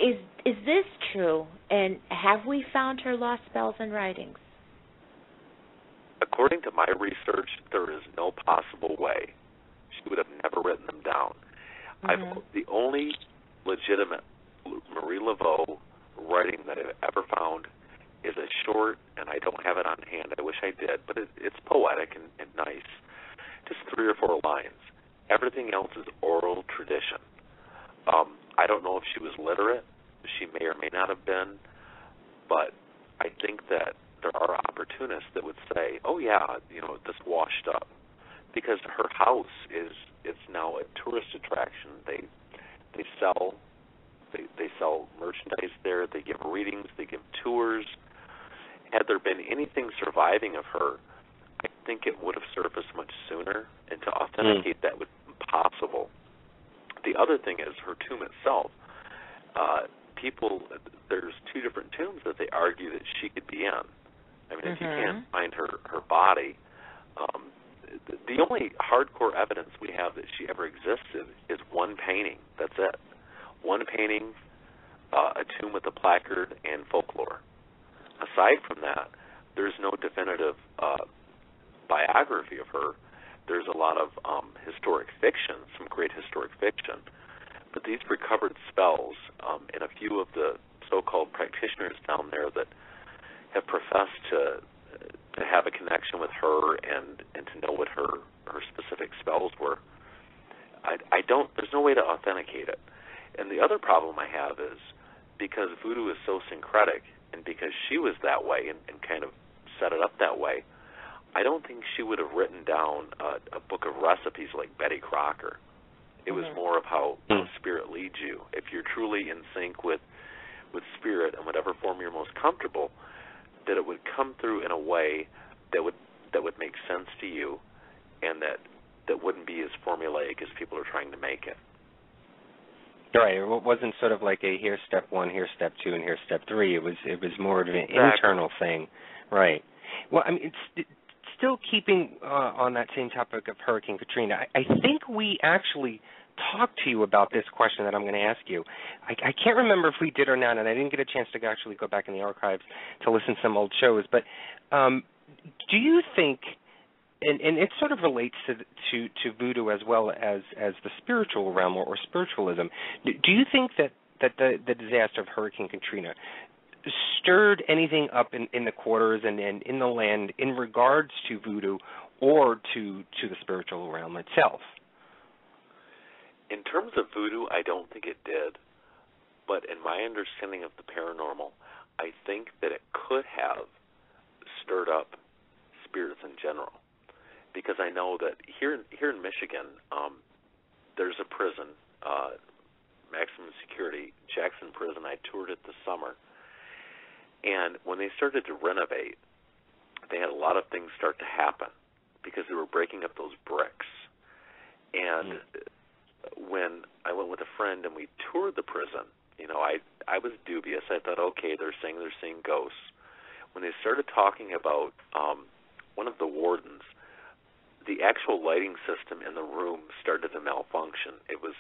is this true, and have we found her lost spells and writings? According to my research, there is no possible way. She would have never written them down. The only legitimate Marie Laveau writing that I've ever found is a short, and I don't have it on hand. I wish I did, but it's poetic and nice. Just 3 or 4 lines. Everything else is oral tradition. I don't know if she was literate. She may or may not have been, but I think that there are opportunists that would say, oh, yeah, this washed up. Because her house it's now a tourist attraction. They sell merchandise there. They give readings. They give tours. Had there been anything surviving of her, I think it would have surfaced much sooner, and to authenticate that would be impossible. The other thing is her tomb itself. there's two different tombs that they argue that she could be in. I mean, if you can't find her body, the only hardcore evidence we have that she ever existed is one painting. That's it. One painting, a tomb with a placard, and folklore. Aside from that, there's no definitive biography of her. There's a lot of historic fiction, some great historic fiction. But these recovered spells, and a few of the so-called practitioners down there that have professed to have a connection with her and to know what her specific spells were, there's no way to authenticate it. And the other problem I have is because voodoo is so syncretic and because she was that way and kind of set it up that way, I don't think she would have written down a book of recipes like Betty Crocker. It was more of how spirit leads you. If you're truly in sync with spirit in whatever form you're most comfortable, that it would come through in a way that would make sense to you, and that wouldn't be as formulaic as people are trying to make it. Right. It wasn't sort of like a here's step one, here's step two, and here's step three. It was more of an internal thing. Right. Well, I mean, it's still keeping on that same topic of Hurricane Katrina. I think we actually talked to you about this question that I'm going to ask you. I can't remember if we did or not, and I didn't get a chance to actually go back in the archives to listen to some old shows, but do you think, and it sort of relates to voodoo as well as the spiritual realm or spiritualism, do you think that the disaster of Hurricane Katrina stirred anything up in the quarters and in the land in regards to voodoo or to the spiritual realm itself? In terms of voodoo, I don't think it did. But in my understanding of the paranormal, I think that it could have stirred up spirits in general. Because I know that here in Michigan, there's a prison, maximum security, Jackson Prison. I toured it this summer. And when they started to renovate, they had a lot of things start to happen because they were breaking up those bricks. And when I went with a friend and we toured the prison, I was dubious. I thought, okay, they're saying they're seeing ghosts. When they started talking about one of the wardens, the actual lighting system in the room started to malfunction. It was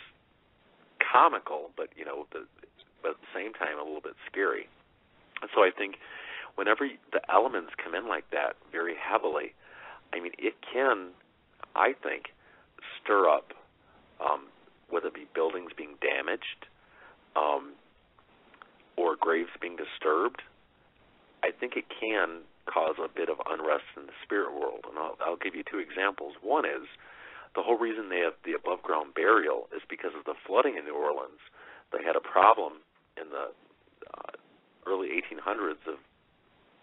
comical, but but at the same time a little bit scary. And so I think whenever the elements come in like that very heavily, I mean, it can, I think, stir up, whether it be buildings being damaged or graves being disturbed. I think it can cause a bit of unrest in the spirit world. And I'll give you two examples. One is the whole reason they have the above-ground burial is because of the flooding in New Orleans. They had a problem in the early 1800s of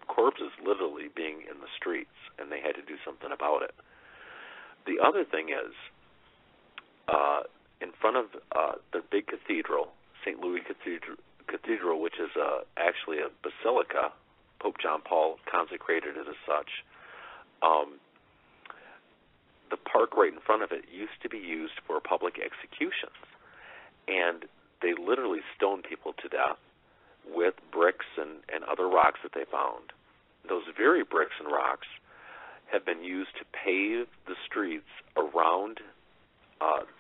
corpses literally being in the streets, and they had to do something about it. The other thing is, in front of the big cathedral, St. Louis Cathedral, which is actually a basilica, Pope John Paul consecrated it as such, the park right in front of it used to be used for public executions, and they literally stoned people to death with bricks and other rocks that they found. Those very bricks and rocks have been used to pave the streets around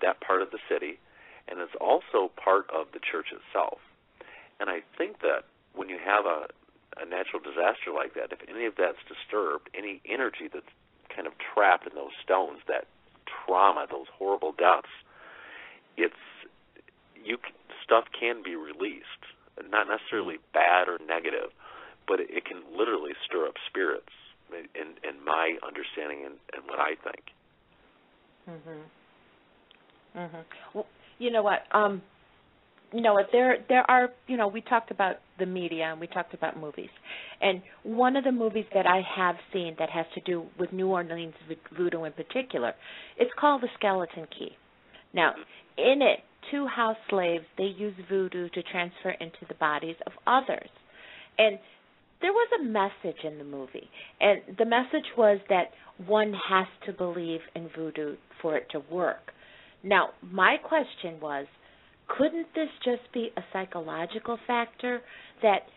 that part of the city, and it's also part of the church itself. And I think that when you have a natural disaster like that, if any of that's disturbed, any energy that's kind of trapped in those stones, that trauma, those horrible deaths, stuff can be released. Not necessarily bad or negative, but it can literally stir up spirits in my understanding and what I think. Well, you know what? There are, we talked about the media and we talked about movies. And one of the movies that I have seen that has to do with New Orleans voodoo in particular, it's called The Skeleton Key. Now, in it, 2 house slaves, they use voodoo to transfer into the bodies of others. And there was a message in the movie. And the message was that one has to believe in voodoo for it to work. Now, my question was, couldn't this just be a psychological factor that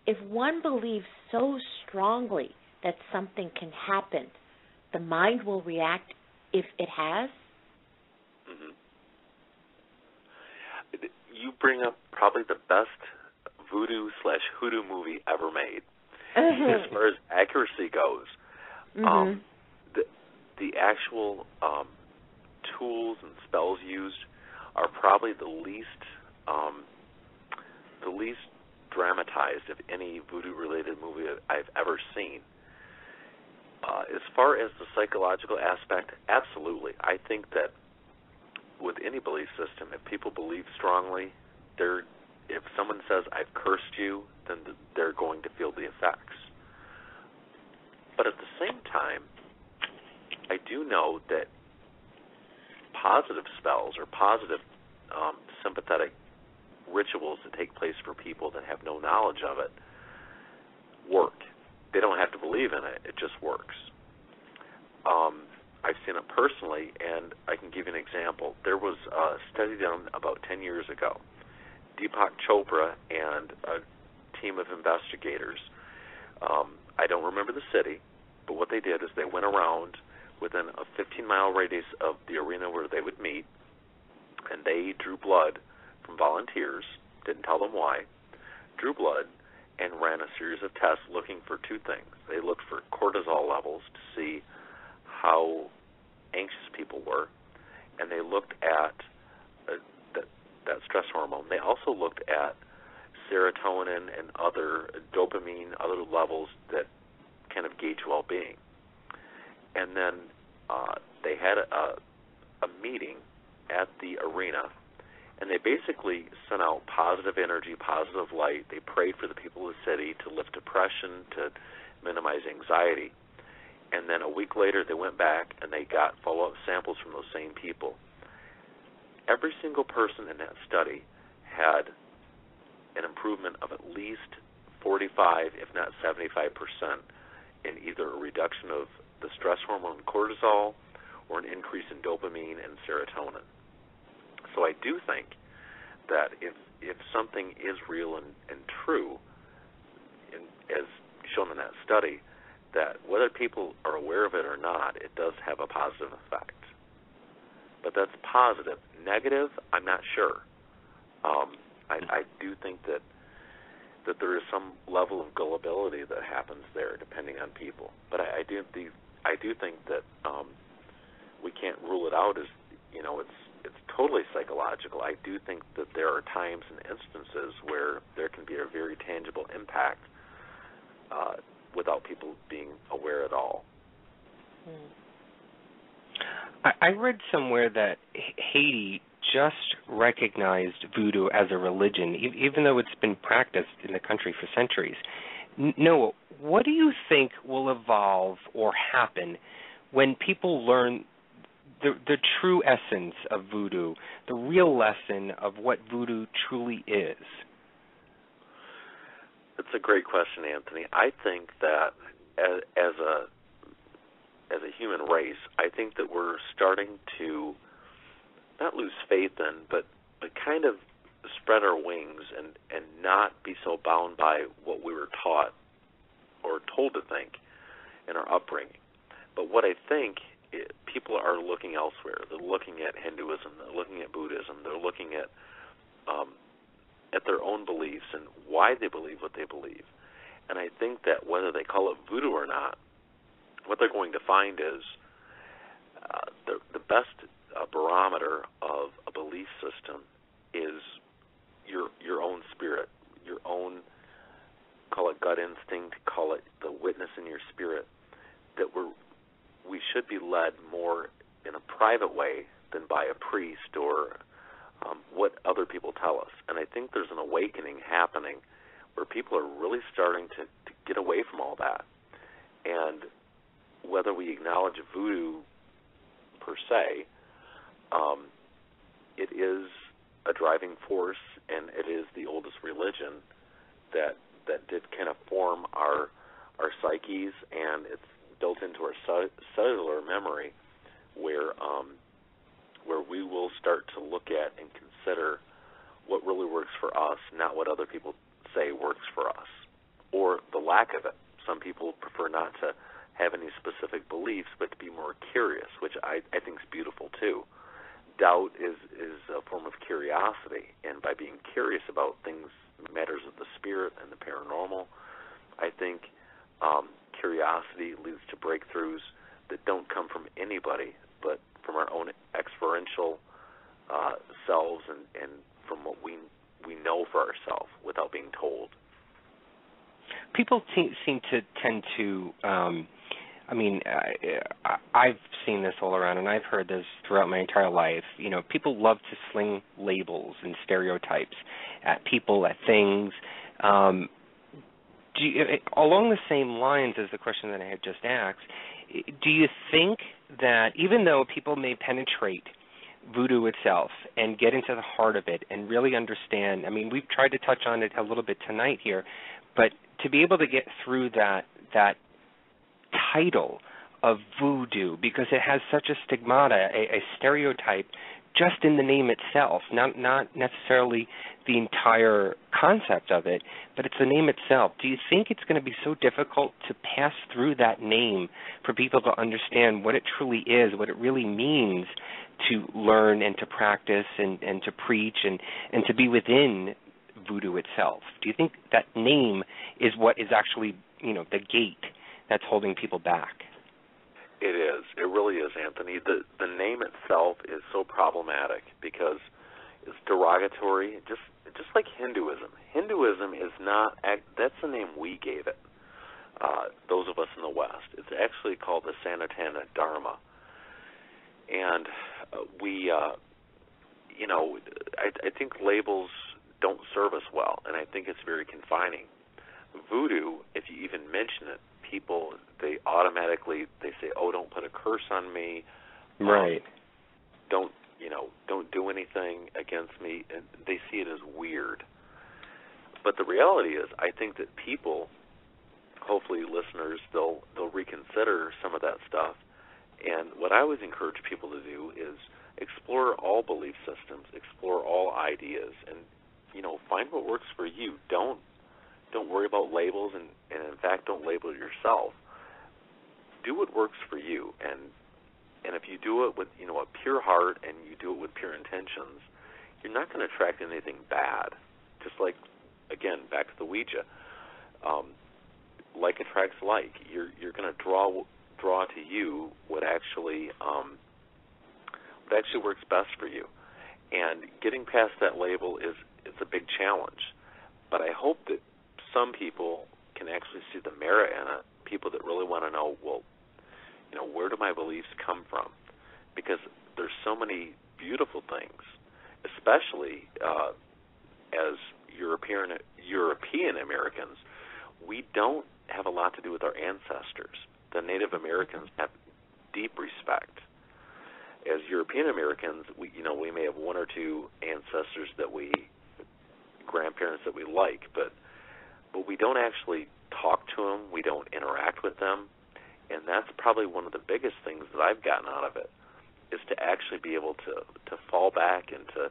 if one believes so strongly that something can happen, the mind will react if it has? Mm-hmm. You bring up probably the best voodoo/hoodoo movie ever made. As far as accuracy goes, the actual tools and spells used are probably the least dramatized of any voodoo-related movie I've ever seen. As far as the psychological aspect, absolutely. I think that with any belief system, if people believe strongly, if someone says, I've cursed you, then they're going to feel the effects. But at the same time, I do know that positive spells or positive sympathetic rituals that take place for people that have no knowledge of it work. They don't have to believe in it. It just works. I've seen it personally, and I can give you an example. There was a study done about 10 years ago. Deepak Chopra and a team of investigators, I don't remember the city, but what they did is they went around within a 15-mile radius of the arena where they would meet, and they drew blood from volunteers, didn't tell them why, drew blood, and ran a series of tests looking for two things. They looked for cortisol levels to see how anxious people were, and they looked at that stress hormone. They also looked at serotonin and other dopamine, other levels that kind of gauge well-being. And then they had a meeting at the arena, and they basically sent out positive energy, positive light. They prayed for the people of the city to lift depression, to minimize anxiety. And then a week later, they went back and they got follow-up samples from those same people. Every single person in that study had an improvement of at least 45, if not 75%, in either a reduction of the stress hormone cortisol or an increase in dopamine and serotonin. So I do think that if something is real and true, as shown in that study, that whether people are aware of it or not, it does have a positive effect. But that's positive. Negative, I'm not sure. I do think that there is some level of gullibility that happens there, depending on people. But I do think that we can't rule it out as it's totally psychological. I do think that there are times and instances where there can be a very tangible impact without people being aware at all. I read somewhere that Haiti just recognized voodoo as a religion, even though it's been practiced in the country for centuries. Noah, what do you think will evolve or happen when people learn the true essence of voodoo, the real lesson of what voodoo truly is? That's a great question, Anthony. I think that as a human race, I think that we're starting to not lose faith in, but kind of spread our wings and not be so bound by what we were taught or told to think in our upbringing. But what I think, people are looking elsewhere. They're looking at Hinduism. They're looking at Buddhism. They're looking at their own beliefs and why they believe what they believe. And I think that whether they call it voodoo or not, what they're going to find is the best barometer of a belief system is your own spirit, your own, call it gut instinct, call it the witness in your spirit, that we should be led more in a private way than by a priest or what other people tell us. And I think there's an awakening happening where people are really starting to get away from all that. And whether we acknowledge voodoo per se, it is a driving force, and it is the oldest religion that did kind of form our psyches, and it's built into our cellular memory, where we will start to look at and consider works for us, not what other people say works for us, or the lack of it. Some people prefer not to have any specific beliefs, but to be more curious, which I think is beautiful too. Doubt is a form of curiosity, and by being curious about things, matters of the spirit and the paranormal, I think curiosity leads to breakthroughs that don't come from anybody, but from our own experiential selves and from what we know for ourselves without being told. People seem to tend to, I've seen this all around, and I've heard this throughout my entire life. You know, people love to sling labels and stereotypes at people, at things. Along the same lines as the question that I had just asked, do you think that even though people may penetrate voodoo itself and get into the heart of it and really understand, I mean, we've tried to touch on it a little bit tonight here, but to be able to get through that title of voodoo, because it has such a stigmata, a stereotype, just in the name itself, not necessarily the entire concept of it, but it's the name itself. Do you think it's going to be so difficult to pass through that name for people to understand what it truly is, what it really means to learn and to practice and to preach and to be within voodoo itself? Do you think that name is what is actually, the gate that's holding people back? It is. It really is, Anthony. The name itself is so problematic because it's derogatory, just like Hinduism. Hinduism is not, that's the name we gave it, those of us in the West. It's actually called the Sanatana Dharma. And I think labels don't serve us well, and I think it's very confining. Voodoo, if you even mention it, people, they say, oh, don't put a curse on me. Right. Don't do anything against me. And they see it as weird. But the reality is, I think that people, hopefully listeners, they'll reconsider some of that stuff. And what I always encourage people to do is explore all belief systems, explore all ideas, and find what works for you. Don't worry about labels, and in fact, don't label yourself. Do what works for you, and if you do it with a pure heart and you do it with pure intentions, you're not going to attract anything bad. Just like, again, back to the Ouija, like attracts like. You're going to draw to you what actually works best for you, and getting past that label is a big challenge. But I hope that some people can actually see the merit in it, people that really want to know, well, where do my beliefs come from? Because there's so many beautiful things, especially as European Americans, we don't have a lot to do with our ancestors. The Native Americans have deep respect. As European Americans, we may have one or two ancestors grandparents that we like, but we don't actually talk to them, we don't interact with them, and that's probably one of the biggest things that I've gotten out of it, is to actually be able to fall back and to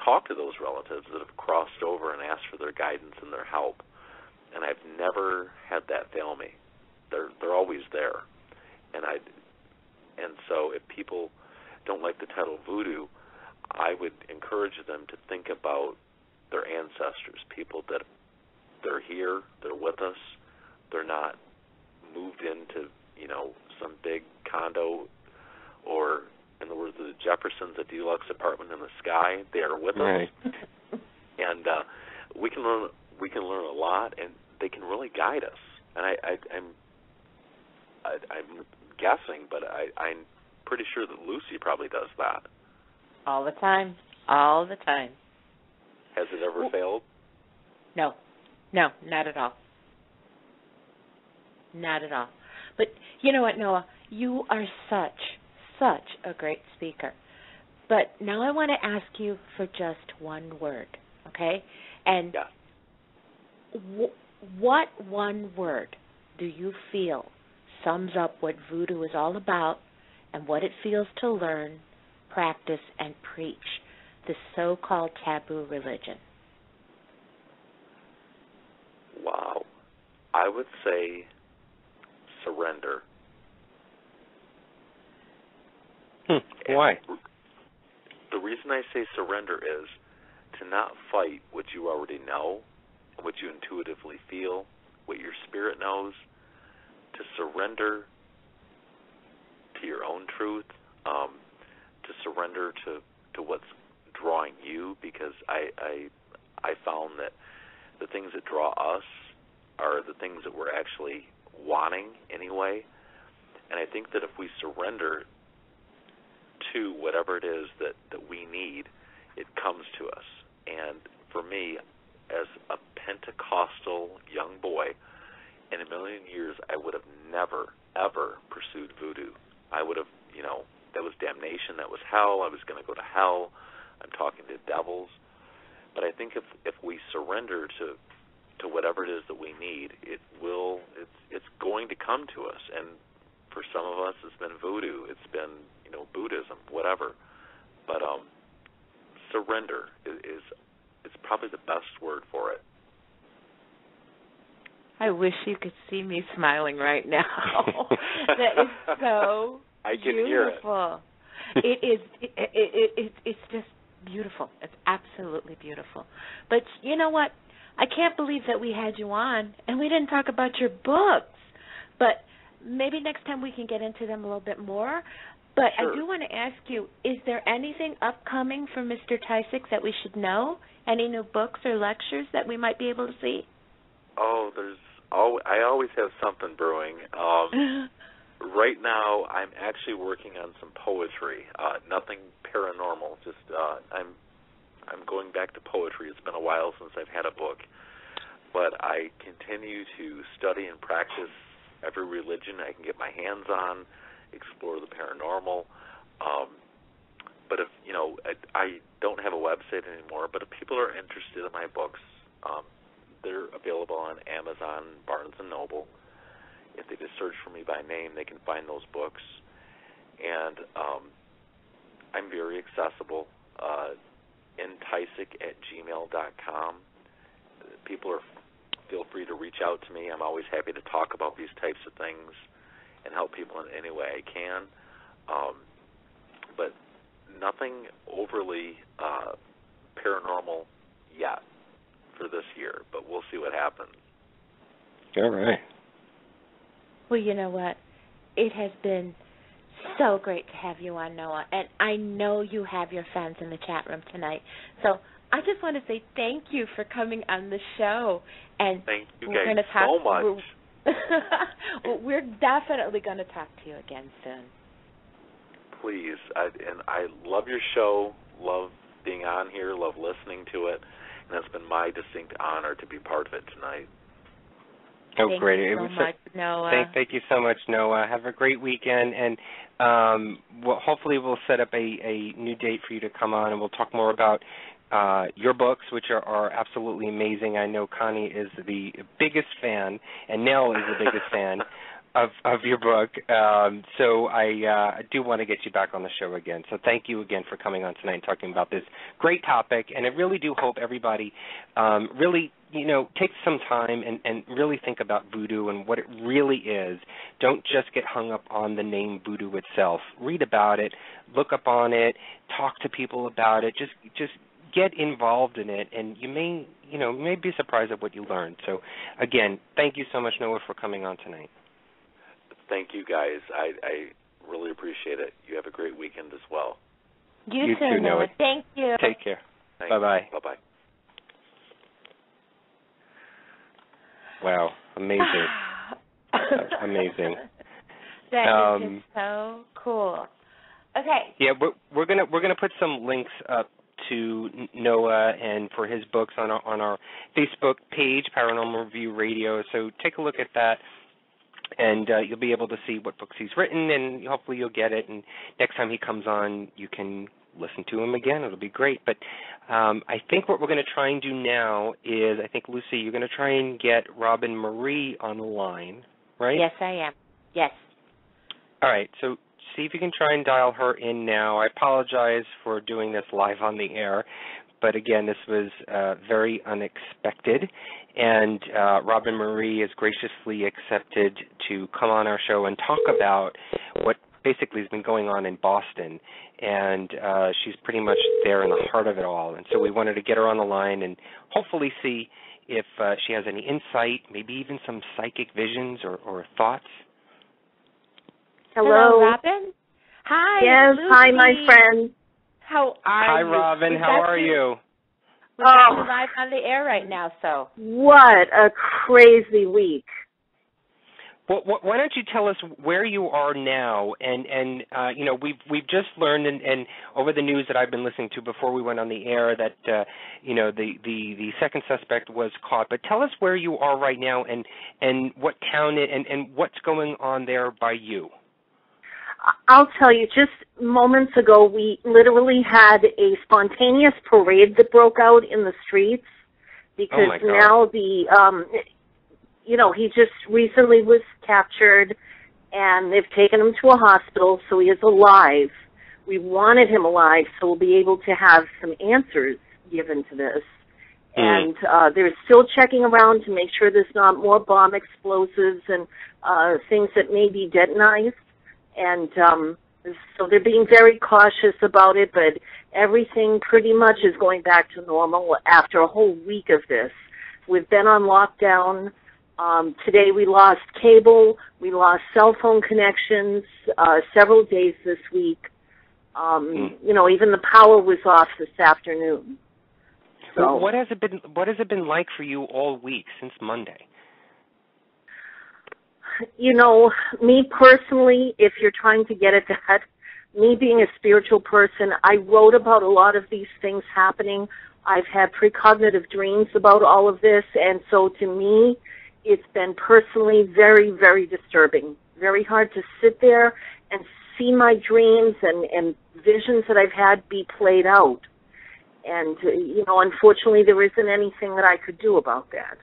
talk to those relatives that have crossed over and asked for their guidance and their help. And I've never had that fail me. They're always there. And so if people don't like the title voodoo, I would encourage them to think about their ancestors, people that they're here, they're with us, they're not moved into, some big condo or, in the words of the Jeffersons, a deluxe apartment in the sky. They are with right. us. And we can learn a lot, and they can really guide us. And I'm guessing, but I'm pretty sure that Lucy probably does that. All the time. All the time. Has it ever failed? No, not at all. Not at all. But you know what, Noah? You are such a great speaker. But now I want to ask you for just one word, okay? And what one word do you feel sums up what voodoo is all about and what it feels to learn, practice, and preach, the so-called taboo religion? I would say surrender. Why? The reason I say surrender is to not fight what you already know, what you intuitively feel, what your spirit knows, to surrender to your own truth, to surrender to what's drawing you, because I found that the things that draw us are the things that we're actually wanting anyway. And I think that if we surrender to whatever it is that we need, it comes to us. And for me, as a Pentecostal young boy, in a million years, I would have never, ever pursued voodoo. I would have, that was damnation, that was hell, I was going to go to hell, I'm talking to devils. But I think if we surrender to whatever it is that we need, it's going to come to us. And for some of us, it's been voodoo, it's been, Buddhism, whatever. But surrender is probably the best word for it. I wish you could see me smiling right now. That is so I can hear it. Beautiful. It is. It's just beautiful. It's absolutely beautiful. But you know what? I can't believe that we had you on and we didn't talk about your books. But maybe next time we can get into them a little bit more. But sure. I do want to ask you, is there anything upcoming from Mr. Tysick that we should know? Any new books or lectures that we might be able to see? Oh, I always have something brewing. Right now, I'm actually working on some poetry. Nothing paranormal. Just I'm going back to poetry. It's been a while since I've had a book, but I continue to study and practice every religion I can get my hands on, explore the paranormal. But if I don't have a website anymore. But if people are interested in my books, they're available on Amazon, Barnes & Noble. If they just search for me by name, they can find those books. And I'm very accessible. ntysick@gmail.com. People feel free to reach out to me. I'm always happy to talk about these types of things and help people in any way I can. But nothing overly paranormal yet for this year, but we'll see what happens. All right. Well, you know what? It has been so great to have you on, Noah, and I know you have your fans in the chat room tonight. So I just want to say thank you for coming on the show. And thank you we're guys talk, so much. We're definitely going to talk to you again soon. Please. I love your show, love being on here, love listening to it, and it's been my distinct honor to be part of it tonight. Oh, thank great. You so much, Noah. Thank you so much, Noah. Have a great weekend, and hopefully we'll set up a new date for you to come on, and we'll talk more about your books, which are absolutely amazing. I know Connie is the biggest fan, and Nell is the biggest fan of your book. So I do want to get you back on the show again. So thank you again for coming on tonight and talking about this great topic. And I really do hope everybody really, takes some time and really think about voodoo and what it really is. Don't just get hung up on the name voodoo itself. Read about it, look up on it, talk to people about it. Just get involved in it, and you may be surprised at what you learn. So, again, thank you so much, Noah, for coming on tonight. Thank you, guys. I really appreciate it. You have a great weekend as well. You too, Noah. Thank you. Take care. Thanks. Bye-bye. Bye-bye. Wow, amazing. Amazing. That is just so cool. Okay. Yeah, we're gonna put some links up to Noah and for his books on our Facebook page, Paranormal Review Radio. So take a look at that, and you'll be able to see what books he's written, and hopefully you'll get it. And next time he comes on, you can listen to him again. It'll be great. But I think what we're going to try and do now is, I think, Lucy, you're going to try and get Robyne Marie on the line, right? Yes, I am. Yes. All right. So see if you can try and dial her in now. I apologize for doing this live on the air, but again, this was very unexpected, and Robyne Marie has graciously accepted to come on our show and talk about what basically has been going on in Boston, and she's pretty much there in the heart of it all. And so we wanted to get her on the line and hopefully see if she has any insight, maybe even some psychic visions or thoughts. Hello, Robyne. Hi. Yes, Lucy. hi, my friend. How are Hi, you? Robyne. How are you? We've got you live on the air right now, so. What a crazy week. Well, why don't you tell us where you are now? And you know, we've just learned, and over the news that I've been listening to before we went on the air, that you know, the second suspect was caught. But tell us where you are right now, and what town and what's going on there by you. I'll tell you, just moments ago, we literally had a spontaneous parade that broke out in the streets because now you know, he just recently was captured, and they've taken him to a hospital, so he is alive. We wanted him alive, so we'll be able to have some answers given to this. And they're still checking around to make sure there's not more bomb explosives and things that may be detonized. And so they're being very cautious about it, but everything pretty much is going back to normal after a whole week of this. We've been on lockdown. Today we lost cable, we lost cell phone connections several days this week. You know, even the power was off this afternoon. So, well, what has it been like for you all week since Monday? You know, me personally, if you're trying to get at that, me being a spiritual person, I wrote about a lot of these things happening. I've had precognitive dreams about all of this, and so to me, it's been personally very, very disturbing. Very hard to sit there and see my dreams and visions that I've had be played out. And, you know, unfortunately, there isn't anything that I could do about that.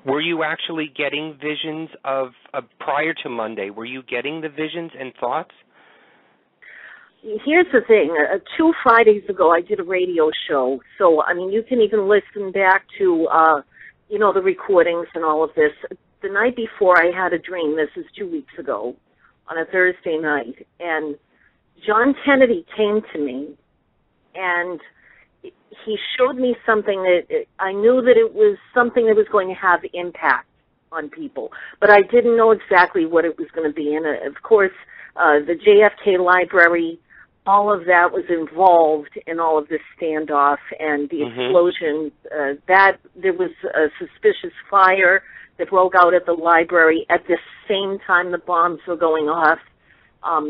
Were you actually getting visions of prior to Monday? Were you getting the visions and thoughts? Here's the thing. 2 Fridays ago, I did a radio show. So, I mean, you can even listen back to, you know, the recordings and all of this. The night before, I had a dream. This is 2 weeks ago on a Thursday night. And John Kennedy came to me, and he showed me something that I knew that it was something that was going to have impact on people, but I didn't know exactly what it was going to be. And of course, the JFK library, all of that was involved in all of this standoff and the explosion. That there was a suspicious fire that broke out at the library at the same time the bombs were going off.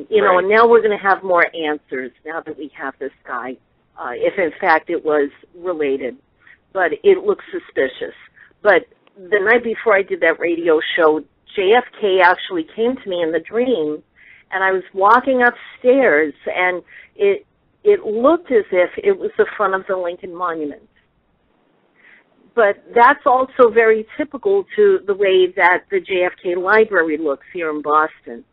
You know, and now we're going to have more answers now that we have this guy. If in fact it was related, but it looks suspicious. But the night before I did that radio show, JFK actually came to me in the dream, and I was walking upstairs, and it looked as if it was the front of the Lincoln Monument. But that's also very typical to the way that the JFK Library looks here in Boston.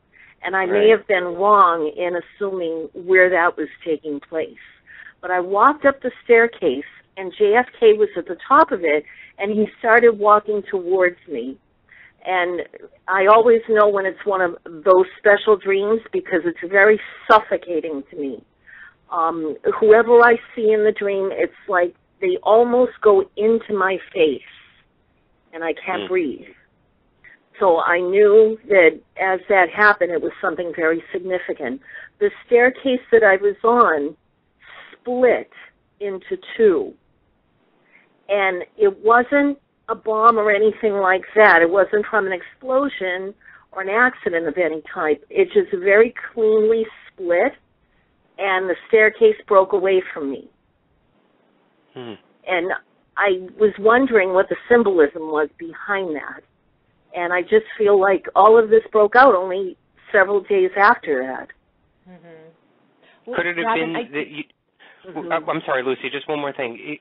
And I may have been wrong in assuming where that was taking place. But I walked up the staircase, and JFK was at the top of it, and he started walking towards me. And I always know when it's one of those special dreams because it's very suffocating to me. Whoever I see in the dream, it's like they almost go into my face, and I can't breathe. So I knew that as that happened, it was something very significant. The staircase that I was on split into 2. And it wasn't a bomb or anything like that. It wasn't from an explosion or an accident of any type. It just very cleanly split, and the staircase broke away from me. And I was wondering what the symbolism was behind that. And I just feel like all of this broke out only several days after that. Could it have been that you... I'm sorry, Lucy, just one more thing.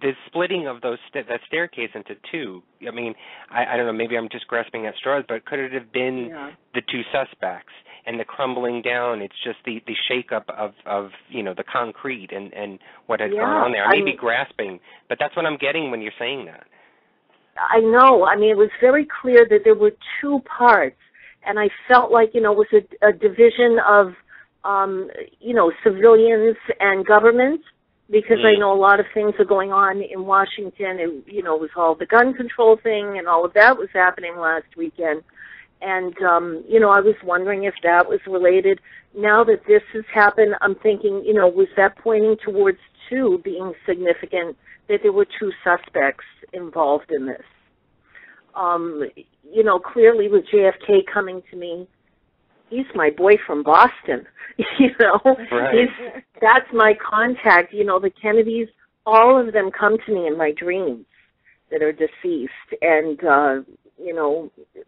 The splitting of that staircase into 2, I mean, I don't know, maybe I'm just grasping at straws, but could it have been the 2 suspects? and the crumbling down. It's just the shake-up of the concrete and what has gone on there. I may be grasping, but that's what I'm getting when you're saying that. I know. I mean, it was very clear that there were two parts, and I felt like, it was a division of, civilians and government, because I know a lot of things are going on in Washington. And, it was all the gun control thing and all of that was happening last weekend. And, I was wondering if that was related. Now that this has happened, I'm thinking, was that pointing towards two being significant, that there were two suspects involved in this? Clearly with JFK coming to me, he's my boy from Boston, Right. That's my contact. The Kennedys, all of them come to me in my dreams that are deceased, and,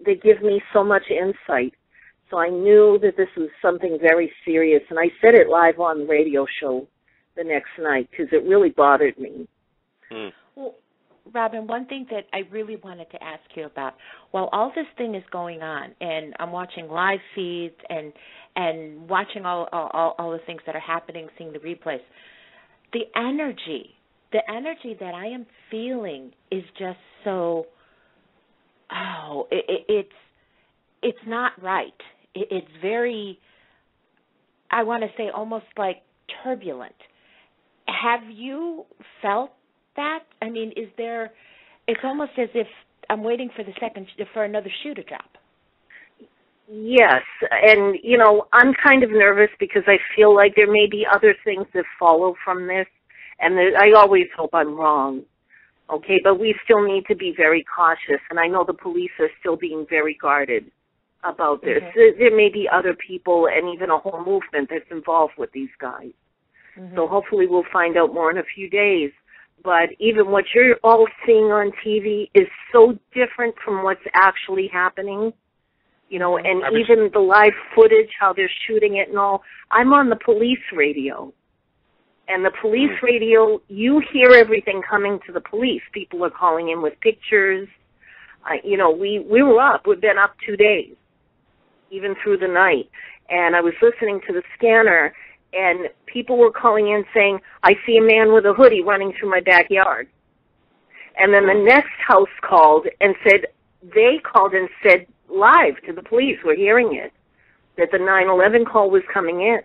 they give me so much insight. So I knew that this was something very serious, and I said it live on the radio show the next night because it really bothered me. Well, Robin, one thing that I really wanted to ask you about, while all this thing is going on, and I'm watching live feeds and watching all the things that are happening, seeing the replays, the energy that I am feeling is just so, it's not right. It's very, I want to say, almost like turbulent. Have you felt that? I mean, it's almost as if I'm waiting for another shoe to drop. Yes, and, I'm kind of nervous because I feel like there may be other things that follow from this, and I always hope I'm wrong, okay? But we still need to be very cautious, and I know the police are still being very guarded about this. Mm-hmm. There may be other people and even a whole movement that's involved with these guys. Mm-hmm. So hopefully we'll find out more in a few days. But even what you're all seeing on TV is so different from what's actually happening, and even the live footage, how they're shooting it and all. I'm on the police radio. And the police radio, you hear everything coming to the police. People are calling in with pictures. We were up. We've been up 2 days, even through the night. And I was listening to the scanner, and people were calling in saying, I see a man with a hoodie running through my backyard. And then the next house called and said live to the police, we're hearing it, that the 9/11 call was coming in.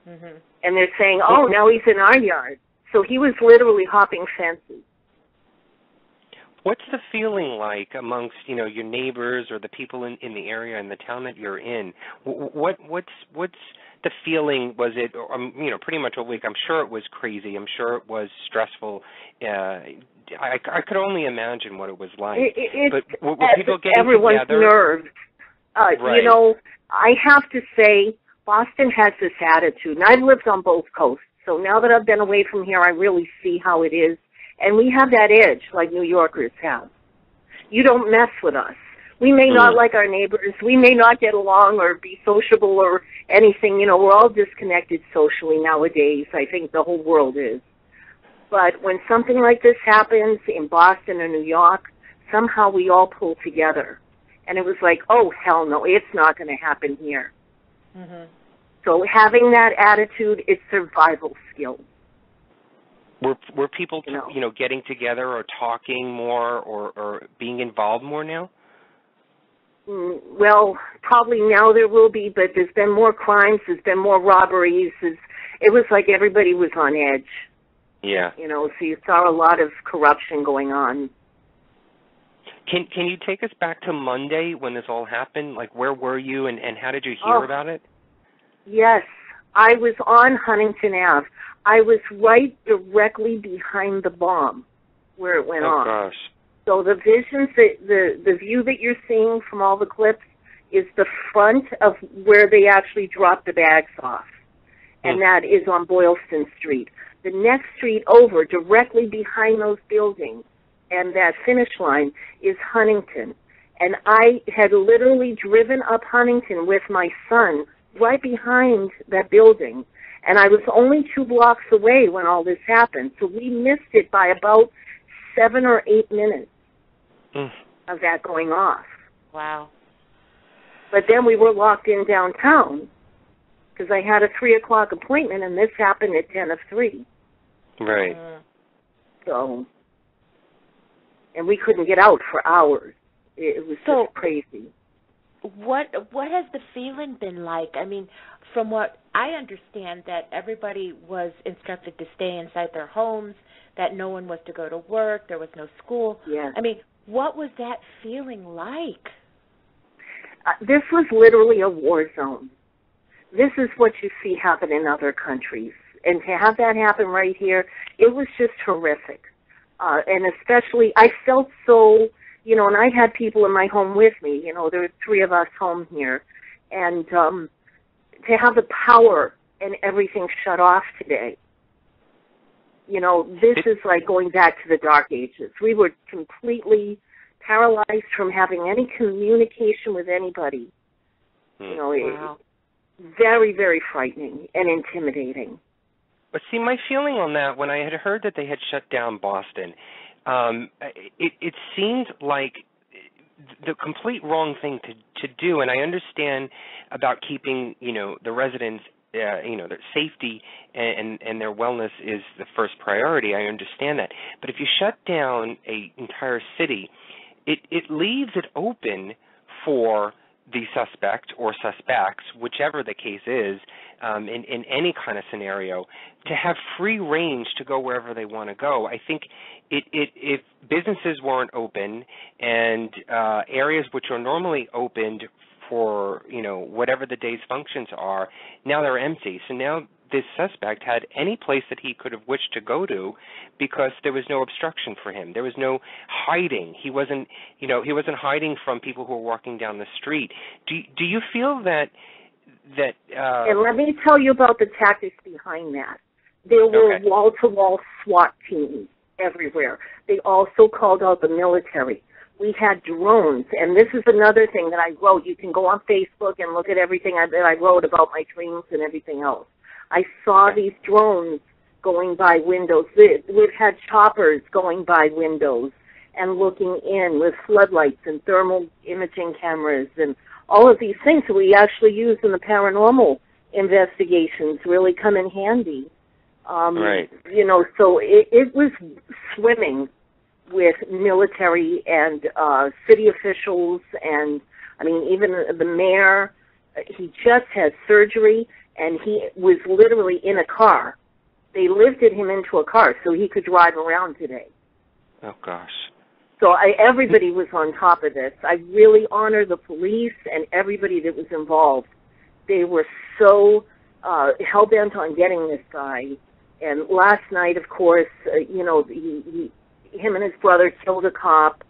Mm-hmm. And they're saying, now he's in our yard. So he was literally hopping fences. What's the feeling like amongst, your neighbors or the people in the area and the town that you're in? What's the feeling? Was it, pretty much a week? I'm sure it was crazy. I'm sure it was stressful. I could only imagine what it was like. But were people getting everyone's together? Nerves. Right. I have to say, Boston has this attitude, and I've lived on both coasts. So now that I've been away from here, I really see how it is. And we have that edge like New Yorkers have. You don't mess with us. We may not like our neighbors. We may not get along or be sociable or anything. We're all disconnected socially nowadays. I think the whole world is. But when something like this happens in Boston or New York, somehow we all pull together. And it was like, oh, hell no, it's not going to happen here. Mm-hmm. So having that attitude is survival skills. Were people, getting together or talking more or being involved more now? Well, probably now there will be, but there's been more crimes, there's been more robberies. It was like everybody was on edge. Yeah. So you saw a lot of corruption going on. Can you take us back to Monday when this all happened? Like, where were you and how did you hear about it? Yes, I was on Huntington Ave. I was right directly behind the bomb where it went off. Oh, gosh. So the visions, the view that you're seeing from all the clips is the front of where they actually dropped the bags off. And that is on Boylston Street. The next street over, directly behind those buildings, and that finish line is Huntington. And I had literally driven up Huntington with my son right behind that building. And I was only 2 blocks away when all this happened. So we missed it by about 7 or 8 minutes of that going off. Wow. But then we were locked in downtown because I had a 3 o'clock appointment, and this happened at 10 of 3. Right. So, and we couldn't get out for hours. It was just crazy. What has the feeling been like? I mean, from what I understand, that everybody was instructed to stay inside their homes, that no one was to go to work, there was no school. Yes. I mean, what was that feeling like? This was literally a war zone. This is what you see happen in other countries. And to have that happen right here, it was just horrific. And especially, I felt so, you know, and I had people in my home with me. You know, there were 3 of us home here. And to have the power and everything shut off today, you know, this is like going back to the Dark Ages. We were completely paralyzed from having any communication with anybody. You know, wow. Very, very frightening and intimidating. But see, my feeling on that, when I had heard that they had shut down Boston, it seemed like the complete wrong thing to do. And I understand about keeping, you know, the residents, you know, their safety and their wellness is the first priority. I understand that. But if you shut down an entire city, it leaves it open for the suspect or suspects, whichever the case is, in any kind of scenario, to have free range to go wherever they want to go. I think if businesses weren't open and areas which are normally opened for, you know, whatever the day's functions are, now they're empty. So now this suspect had any place that he could have wished to go to because there was no obstruction for him. There was no hiding. He wasn't, you know, he wasn't hiding from people who were walking down the street. Do you feel that and let me tell you about the tactics behind that. There were wall-to-wall SWAT teams everywhere. They also called out the military. We had drones, and this is another thing that I wrote. You can go on Facebook and look at everything that I wrote about my dreams and everything else. I saw these drones going by windows. We've had choppers going by windows and looking in with floodlights and thermal imaging cameras and all of these things that we actually use in the paranormal investigations really come in handy. Right. You know, so it was swimming with military and city officials, and I mean, even the mayor, he just had surgery, and he was literally in a car. They lifted him into a car so he could drive around today. Oh, gosh. So everybody was on top of this. I really honor the police and everybody that was involved. They were so hell-bent on getting this guy. And last night, of course, you know, him and his brother killed a cop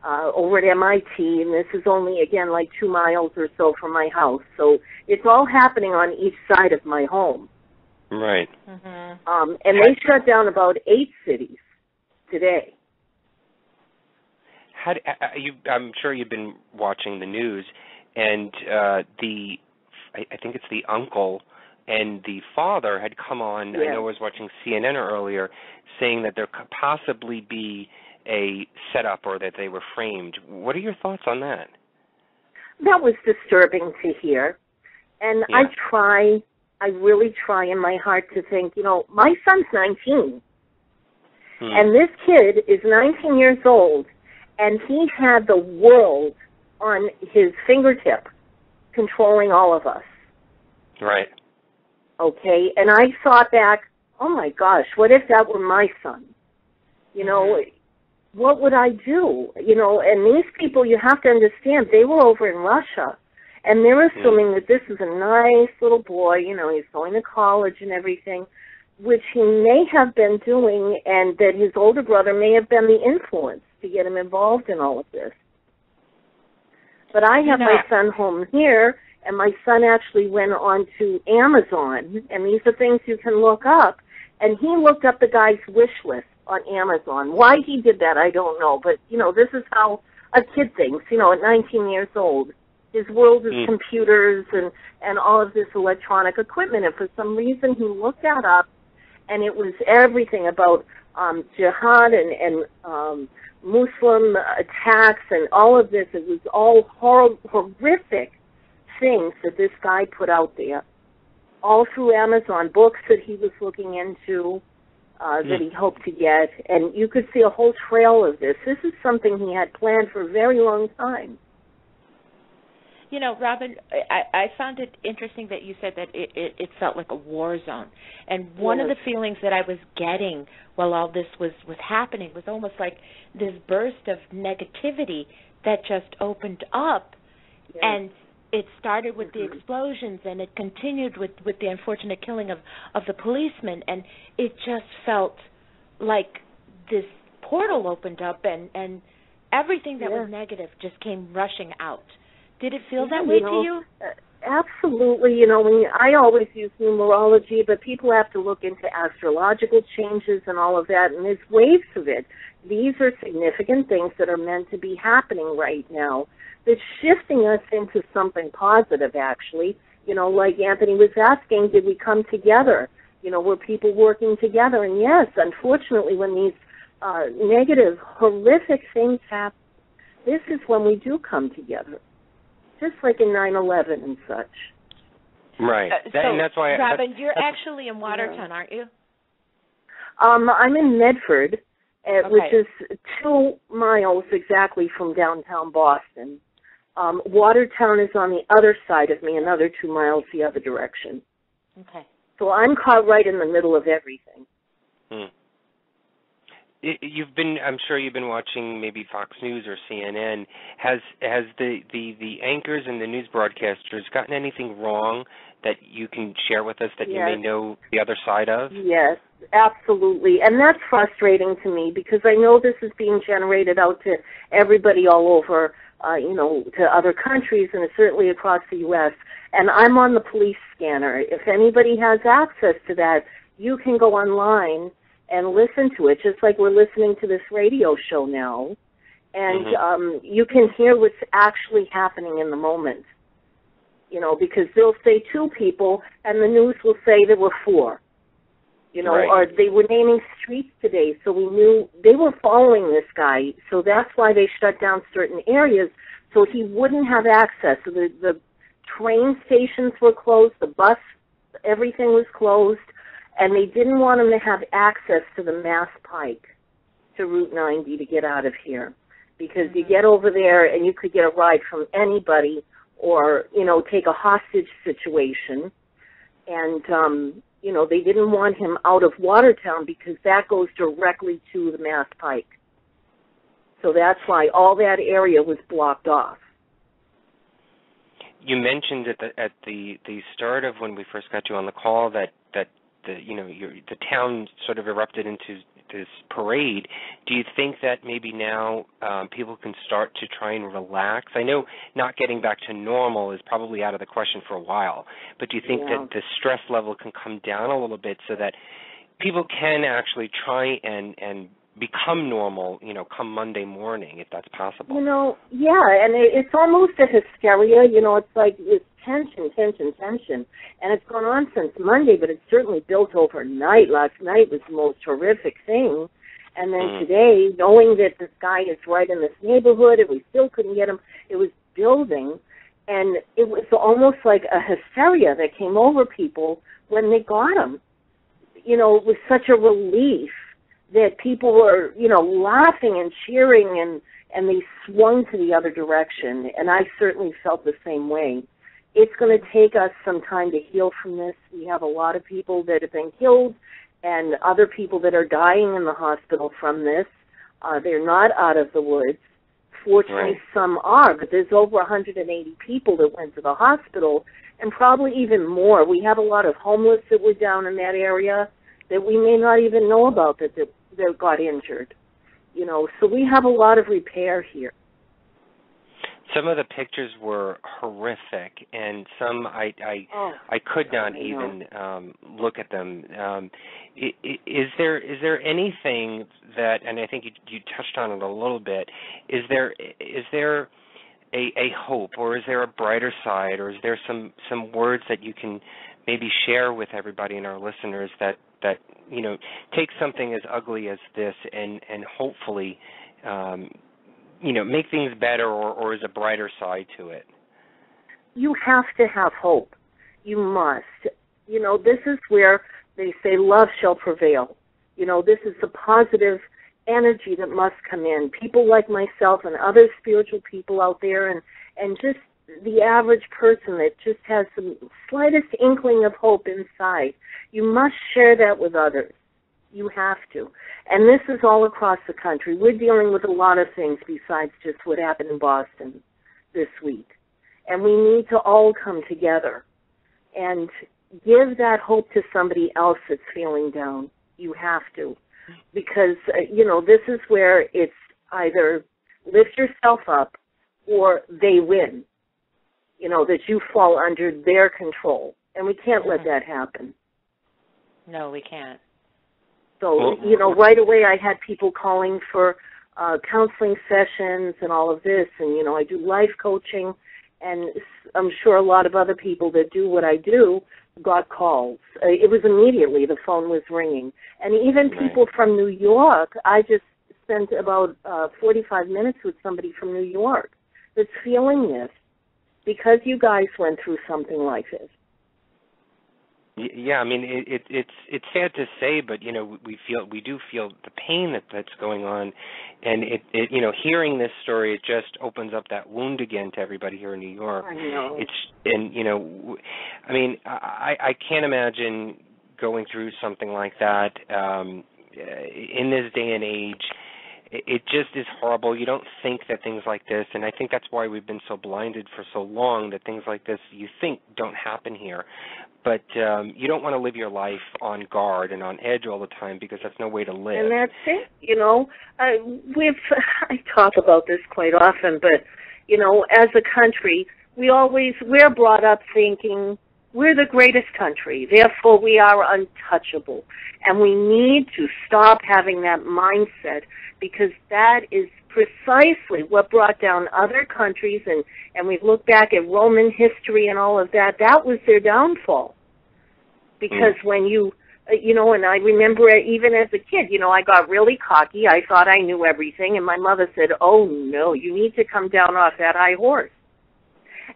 over at MIT, and this is only, again, like 2 miles or so from my house. So it's all happening on each side of my home. Right. And they shut down about 8 cities today. I'm sure you've been watching the news, and I think it's the uncle and the father had come on. Yeah. I know I was watching CNN earlier, saying that there could possibly be a setup or that they were framed. What are your thoughts on that? That was disturbing to hear. And yeah. I really try in my heart to think, you know, my son's 19. And this kid is 19 years old, and he had the world on his fingertip controlling all of us. Right. Okay, and I thought back, oh my gosh, what if that were my son? You know, what would I do? You know, and these people, you have to understand, they were over in Russia, and they're assuming that this is a nice little boy, you know, he's going to college and everything, which he may have been doing, and that his older brother may have been the influence to get him involved in all of this. But I have my son home here, and my son actually went on to Amazon, and these are things you can look up, and he looked up the guy's wish list on Amazon. Why he did that, I don't know, but, you know, this is how a kid thinks, you know, at 19 years old. His world is computers and all of this electronic equipment, and for some reason he looked that up, and it was everything about jihad and Muslim attacks and all of this. It was all horrific things that this guy put out there, all through Amazon, books that he was looking into, that he hoped to get, and you could see a whole trail of this. This is something he had planned for a very long time. You know, Robin, I found it interesting that you said that it felt like a war zone. And one of the feelings that I was getting while all this was happening was almost like this burst of negativity that just opened up. Yes. And it started with the explosions, and it continued with the unfortunate killing of the policeman. And it just felt like this portal opened up, and everything that was negative just came rushing out. Did it feel that way to you? Absolutely. You know, I always use numerology, but people have to look into astrological changes and all of that, and there's waves of it. These are significant things that are meant to be happening right now. That's shifting us into something positive, actually. You know, like Anthony was asking, did we come together? You know, were people working together? And yes, unfortunately, when these negative, horrific things happen, this is when we do come together. Just like in 9/11 and such. Right. And that's why. Robin, you're actually in Watertown, aren't you? I'm in Medford, which is 2 miles exactly from downtown Boston. Watertown is on the other side of me, another 2 miles the other direction. Okay. So I'm caught right in the middle of everything. I'm sure you've been watching maybe Fox News or CNN. Has the anchors and the news broadcasters gotten anything wrong that you can share with us that you may know the other side of? Yes, absolutely. And that's frustrating to me because I know this is being generated out to everybody all over, to other countries and certainly across the U.S. And I'm on the police scanner. If anybody has access to that, you can go online and listen to it, just like we're listening to this radio show now. And you can hear what's actually happening in the moment. You know, because they'll say 2 people, and the news will say there were 4. You know, or they were naming streets today, so we knew they were following this guy. So that's why they shut down certain areas, so he wouldn't have access. So the train stations were closed, the bus, everything was closed. And they didn't want him to have access to the Mass Pike, to Route 90 to get out of here. Because you get over there and you could get a ride from anybody or, take a hostage situation. And, they didn't want him out of Watertown because that goes directly to the Mass Pike. So that's why all that area was blocked off. You mentioned at the start of when we first got you on the call that the town sort of erupted into this parade. Do you think that maybe now people can start to try and relax? I know not getting back to normal is probably out of the question for a while, but do you think that the stress level can come down a little bit so that people can actually try and become normal, come Monday morning, if that's possible? And it's almost a hysteria. It's like it's tension, and it's gone on since Monday, but it's certainly built overnight. Last night was the most horrific thing, and then today, knowing that this guy is right in this neighborhood, and we still couldn't get him, it was building, and it was almost like a hysteria that came over people when they got him. It was such a relief that people were, laughing and cheering, and they swung to the other direction, and I certainly felt the same way. It's going to take us some time to heal from this. We have a lot of people that have been killed and other people that are dying in the hospital from this. They're not out of the woods. Fortunately, some are, but there's over 180 people that went to the hospital, and probably even more. We have a lot of homeless that were down in that area that we may not even know about that got injured. So we have a lot of repair here. Some of the pictures were horrific, and some I could not even look at them. Is there anything that, and I think you touched on it a little bit, is there a hope, or is there a brighter side, or is there some words that you can maybe share with everybody and our listeners that take something as ugly as this and hopefully make things better, or is a brighter side to it? you have to have hope. You must. You know, this is where they say love shall prevail. You know, this is the positive energy that must come in. People like myself and other spiritual people out there, and just the average person that just has the slightest inkling of hope inside. You must share that with others. You have to. And this is all across the country. We're dealing with a lot of things besides just what happened in Boston this week. And we need to all come together and give that hope to somebody else that's feeling down. You have to. Because, you know, this is where it's either lift yourself up or they win. You know, that you fall under their control. And we can't let that happen. No, we can't. So, you know, right away I had people calling for counseling sessions and all of this. And, you know, I do life coaching. And I'm sure a lot of other people that do what I do got calls. It was immediately, the phone was ringing. And even people from New York, I just spent about 45 minutes with somebody from New York that's feeling this because you guys went through something like this. Yeah, I mean it's sad to say, but you know we do feel the pain that's going on, and it you know hearing this story, it just opens up that wound again to everybody here in New York. I know. And you know, I mean I can't imagine going through something like that in this day and age. It just is horrible. You don't think that things like this, and I think that's why we've been so blinded for so long that things like this you think don't happen here. But you don't want to live your life on guard and on edge all the time because that's no way to live. And that's it, you know. I talk about this quite often, but, you know, as a country, we're brought up thinking we're the greatest country, therefore we are untouchable. And we need to stop having that mindset because that is precisely what brought down other countries, and we've looked back at Roman history and all of that. That was their downfall. Because when you know, and I remember even as a kid, you know, I got really cocky. I thought I knew everything, and my mother said, oh, no, you need to come down off that high horse.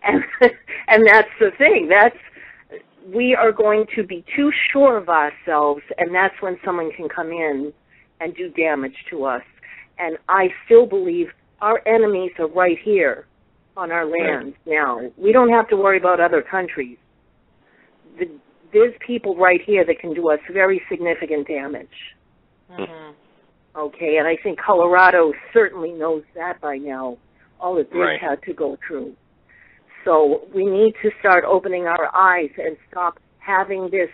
And that's the thing. We are going to be too sure of ourselves, and that's when someone can come in and do damage to us. And I still believe our enemies are right here on our land now. We don't have to worry about other countries. There's people right here that can do us very significant damage. Mm-hmm. Okay, and I think Colorado certainly knows that by now, all that they've had to go through. So we need to start opening our eyes and stop having this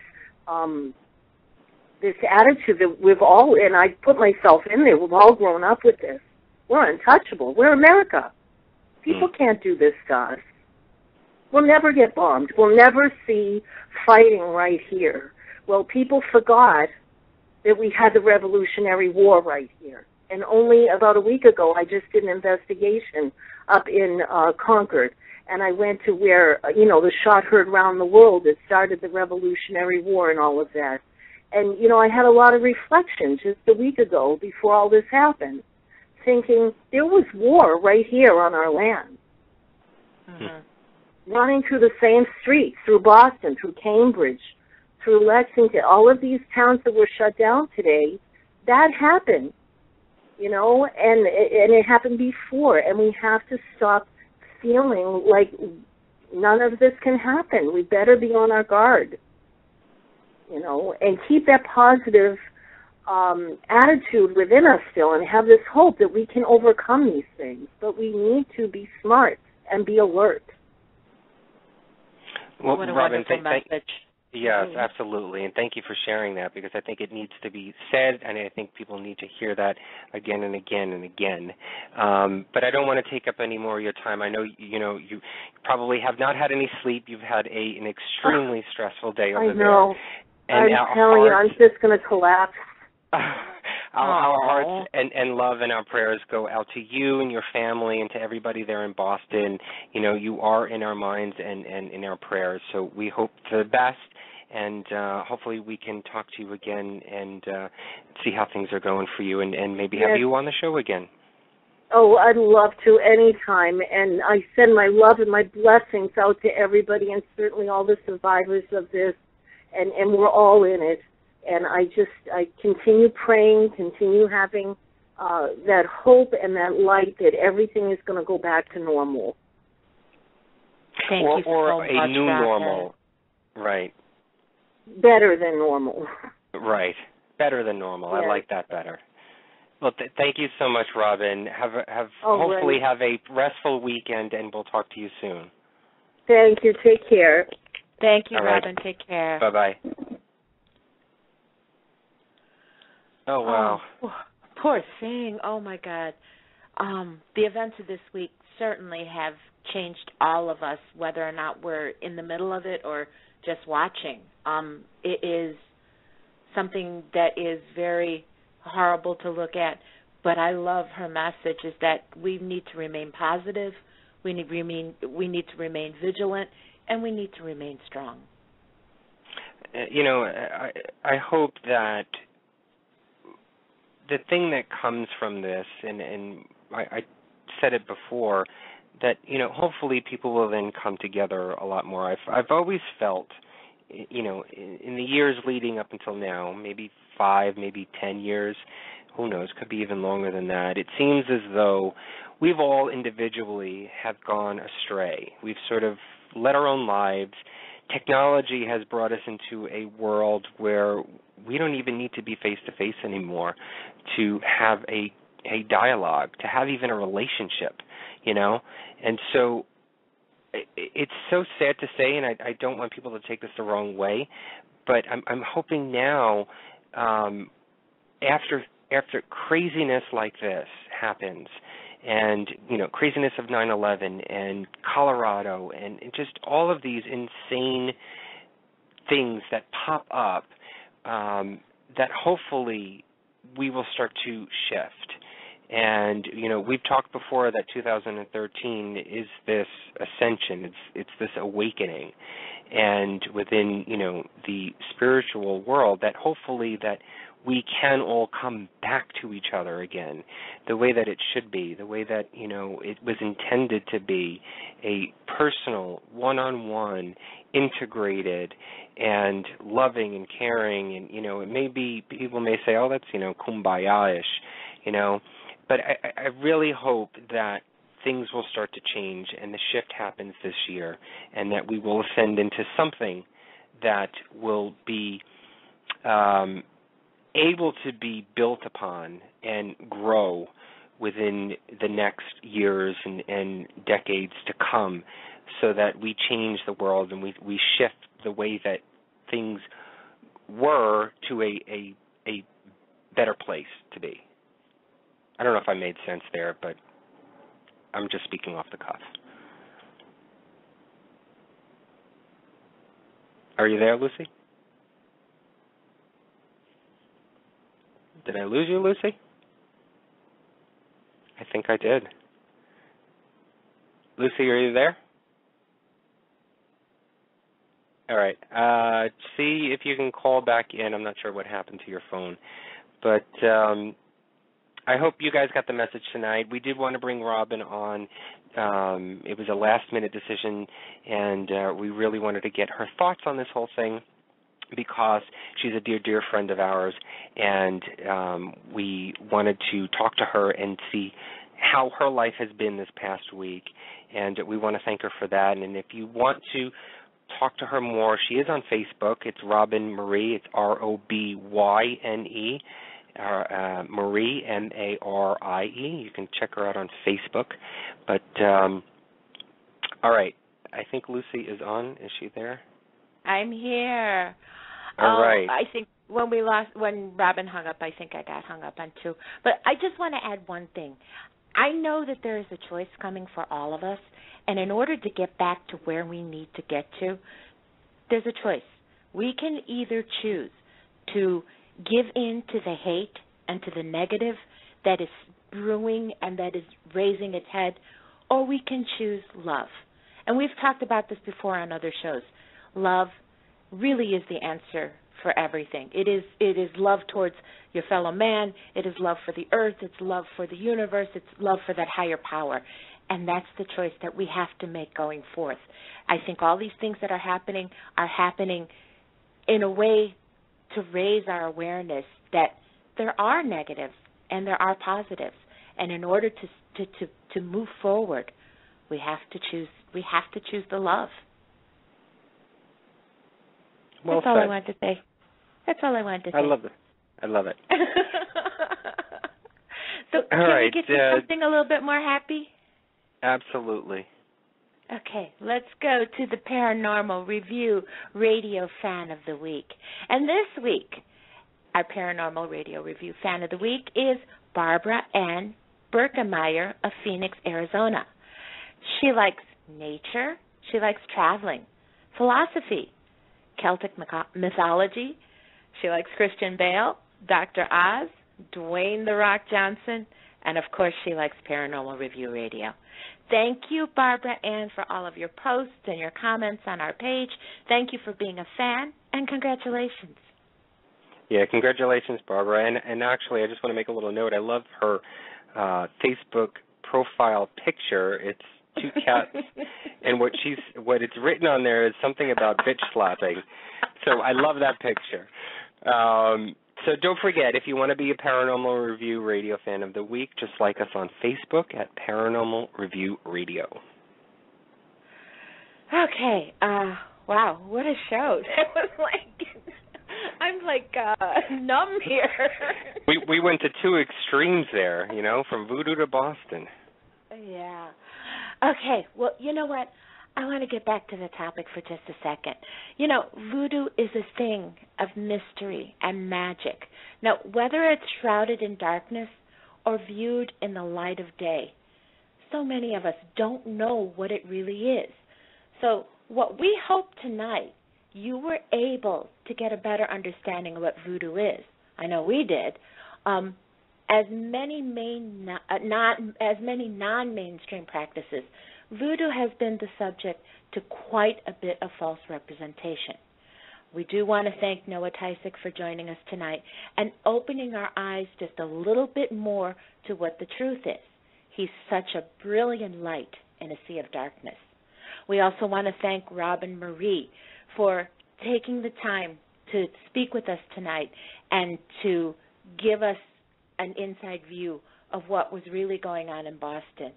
this attitude that we've all, and I put myself in there, we've all grown up with this. We're untouchable. We're America. People can't do this to us. We'll never get bombed. We'll never see fighting right here. Well, people forgot that we had the Revolutionary War right here. And only about a week ago, I just did an investigation up in Concord. And I went to where, you know, the shot heard round the world that started the Revolutionary War and all of that. And, you know, I had a lot of reflection just a week ago before all this happened, thinking there was war right here on our land. Mm-hmm. Running through the same streets, through Boston, through Cambridge, through Lexington, all of these towns that were shut down today, that happened, you know, and it happened before. And we have to stop feeling like none of this can happen. We better be on our guard, you know, and keep that positive attitude within us still and have this hope that we can overcome these things. But we need to be smart and be alert. Well, what a Robin, wonderful message. Yes, absolutely, and thank you for sharing that because I think it needs to be said, and I think people need to hear that again and again and again. But I don't want to take up any more of your time. I know you probably have not had any sleep. You've had an extremely stressful day over there. I know. And I'm telling you, I'm just going to collapse. Our hearts and love and our prayers go out to you and your family and to everybody there in Boston. You know, you are in our minds and in our prayers. So we hope for the best, and hopefully we can talk to you again and see how things are going for you and maybe have you on the show again. Oh, I'd love to anytime. And I send my love and my blessings out to everybody, and certainly all the survivors of this. And we're all in it. And I continue praying, continue having that hope and that light that everything is going to go back to normal. Thank you so much, a new normal. Right. Better than normal. Right. Better than normal. Yes. I like that better. Well, thank you so much, Robyne. Hopefully have a restful weekend, and we'll talk to you soon. Thank you. Take care. Thank you, all Robyne. Right. Take care. Bye-bye. Oh, wow. Oh, poor thing. Oh, my God. The events of this week certainly have changed all of us, whether or not we're in the middle of it or just watching. It is something that is very horrible to look at, but I love her message is that we need to remain positive, we need to remain vigilant, and we need to remain strong. I hope that the thing that comes from this, and I said it before, that hopefully people will then come together a lot more. I've always felt, in the years leading up until now, maybe 5, maybe 10 years, who knows, could be even longer than that, it seems as though we've all individually have gone astray. We've sort of led our own lives. Technology has brought us into a world where we don't even need to be face-to-face anymore to have a dialogue, to have even a relationship, And so it's so sad to say, and I don't want people to take this the wrong way, but I'm hoping now, after craziness like this happens, and craziness of 9/11 and Colorado and just all of these insane things that pop up, that hopefully we will start to shift. And we've talked before that 2013 is this ascension, it's this awakening, and within the spiritual world, that hopefully that we can all come back to each other again, the way that it should be, the way that it was intended to be, a personal, one-on-one, integrated, and loving and caring. And it may be, people may say, oh, that's kumbaya-ish, but I really hope that things will start to change and the shift happens this year, and that we will ascend into something that will be able to be built upon and grow within the next years and decades to come, so that we change the world and we shift the way that things were to a better place to be. I don't know if I made sense there, but I'm just speaking off the cuff. Are you there, Lucy? Did I lose you, Lucy? I think I did. Lucy, are you there? All right. See if you can call back in. I'm not sure what happened to your phone. But I hope you guys got the message tonight. We did want to bring Robyne on. It was a last-minute decision, and we really wanted to get her thoughts on this whole thing, because she's a dear, dear friend of ours, and we wanted to talk to her and see how her life has been this past week, and we want to thank her for that. And if you want to talk to her more, she is on Facebook. It's Robyne Marie. It's Robyne, Marie, Marie. You can check her out on Facebook. But, all right, I think Lucy is on. Is she there? I'm here. All right. I think when Robyne hung up, I think I got hung up on too. But I just want to add one thing. I know that there is a choice coming for all of us, and in order to get back to where we need to get to, there's a choice. We can either choose to give in to the hate and to the negative that is brewing and that is raising its head, or we can choose love. And we've talked about this before on other shows. Love really is the answer for everything. It is love towards your fellow man. It is love for the earth. It's love for the universe. It's love for that higher power. And that's the choice that we have to make going forth. I think all these things that are happening in a way to raise our awareness that there are negatives and there are positives. And in order to move forward, we have to choose the love. Well That's all said. I wanted to say. That's all I wanted to say. I love it. So all can right, we get to something a little bit more happy? Absolutely. Okay, let's go to the Paranormal Review Radio Fan of the Week. And this week, our Paranormal Radio Review Fan of the Week is Barbara Ann Berkemeyer of Phoenix, Arizona. She likes nature. She likes traveling, philosophy, Celtic mythology. She likes Christian Bale, Dr. Oz, Dwayne "The Rock" Johnson, and, of course, she likes Paranormal Review Radio. Thank you, Barbara Ann, for all of your posts and your comments on our page. Thank you for being a fan, and congratulations. Yeah, congratulations, Barbara. And actually, I just want to make a little note. I love her Facebook profile picture. It's two cats, and what it's written on there is something about bitch slapping. So I love that picture. So don't forget, if you want to be a Paranormal Review Radio Fan of the Week, just like us on Facebook at Paranormal Review Radio. Okay. Wow, what a show. That was I'm numb here. We went to two extremes there, from voodoo to Boston. Yeah. Okay, well, you know what? I want to get back to the topic for just a second. Voodoo is a thing of mystery and magic. Now, whether it's shrouded in darkness or viewed in the light of day, so many of us don't know what it really is. So what we hope tonight, you were able to get a better understanding of what voodoo is. I know we did. As many non-mainstream practices, voodoo has been the subject to quite a bit of false representation. We do want to thank Noah Tysick for joining us tonight and opening our eyes just a little bit more to what the truth is. He's such a brilliant light in a sea of darkness. We also want to thank Robyne Marie for taking the time to speak with us tonight and to give us an inside view of what was really going on in Boston.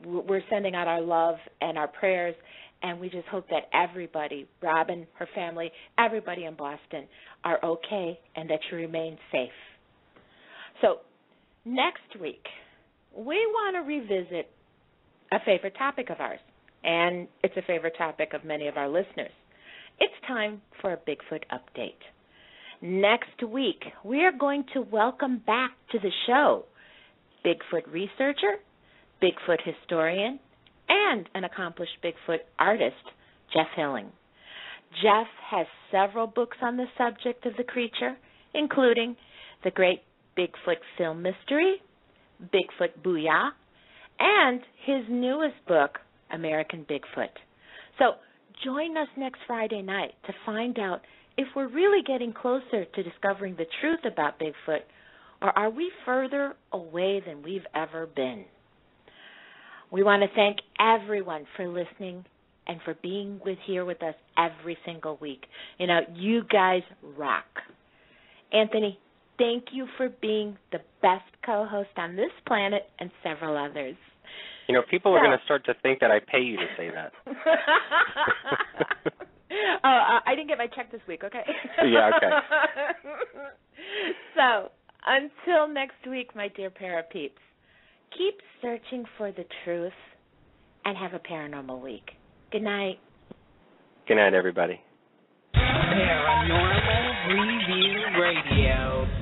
We're sending out our love and our prayers, and we just hope that everybody, Robin, her family, everybody in Boston are okay and that you remain safe. So next week, we want to revisit a favorite topic of ours, and it's a favorite topic of many of our listeners. It's time for a Bigfoot update. Next week, we are going to welcome back to the show Bigfoot researcher, Bigfoot historian, and an accomplished Bigfoot artist, Jeff Hilling. Jeff has several books on the subject of the creature, including The Great Bigfoot Film Mystery, Bigfoot Booyah, and his newest book, American Bigfoot. So join us next Friday night to find out if we're really getting closer to discovering the truth about Bigfoot, or are we further away than we've ever been? We want to thank everyone for listening and for being here with us every single week. You guys rock. Anthony, thank you for being the best co-host on this planet and several others. People are going to start to think that I pay you to say that. I didn't get my check this week, okay? Yeah, okay. So, until next week, my dear Parapeeps, keep searching for the truth and have a paranormal week. Good night. Good night, everybody. Paranormal Review Radio.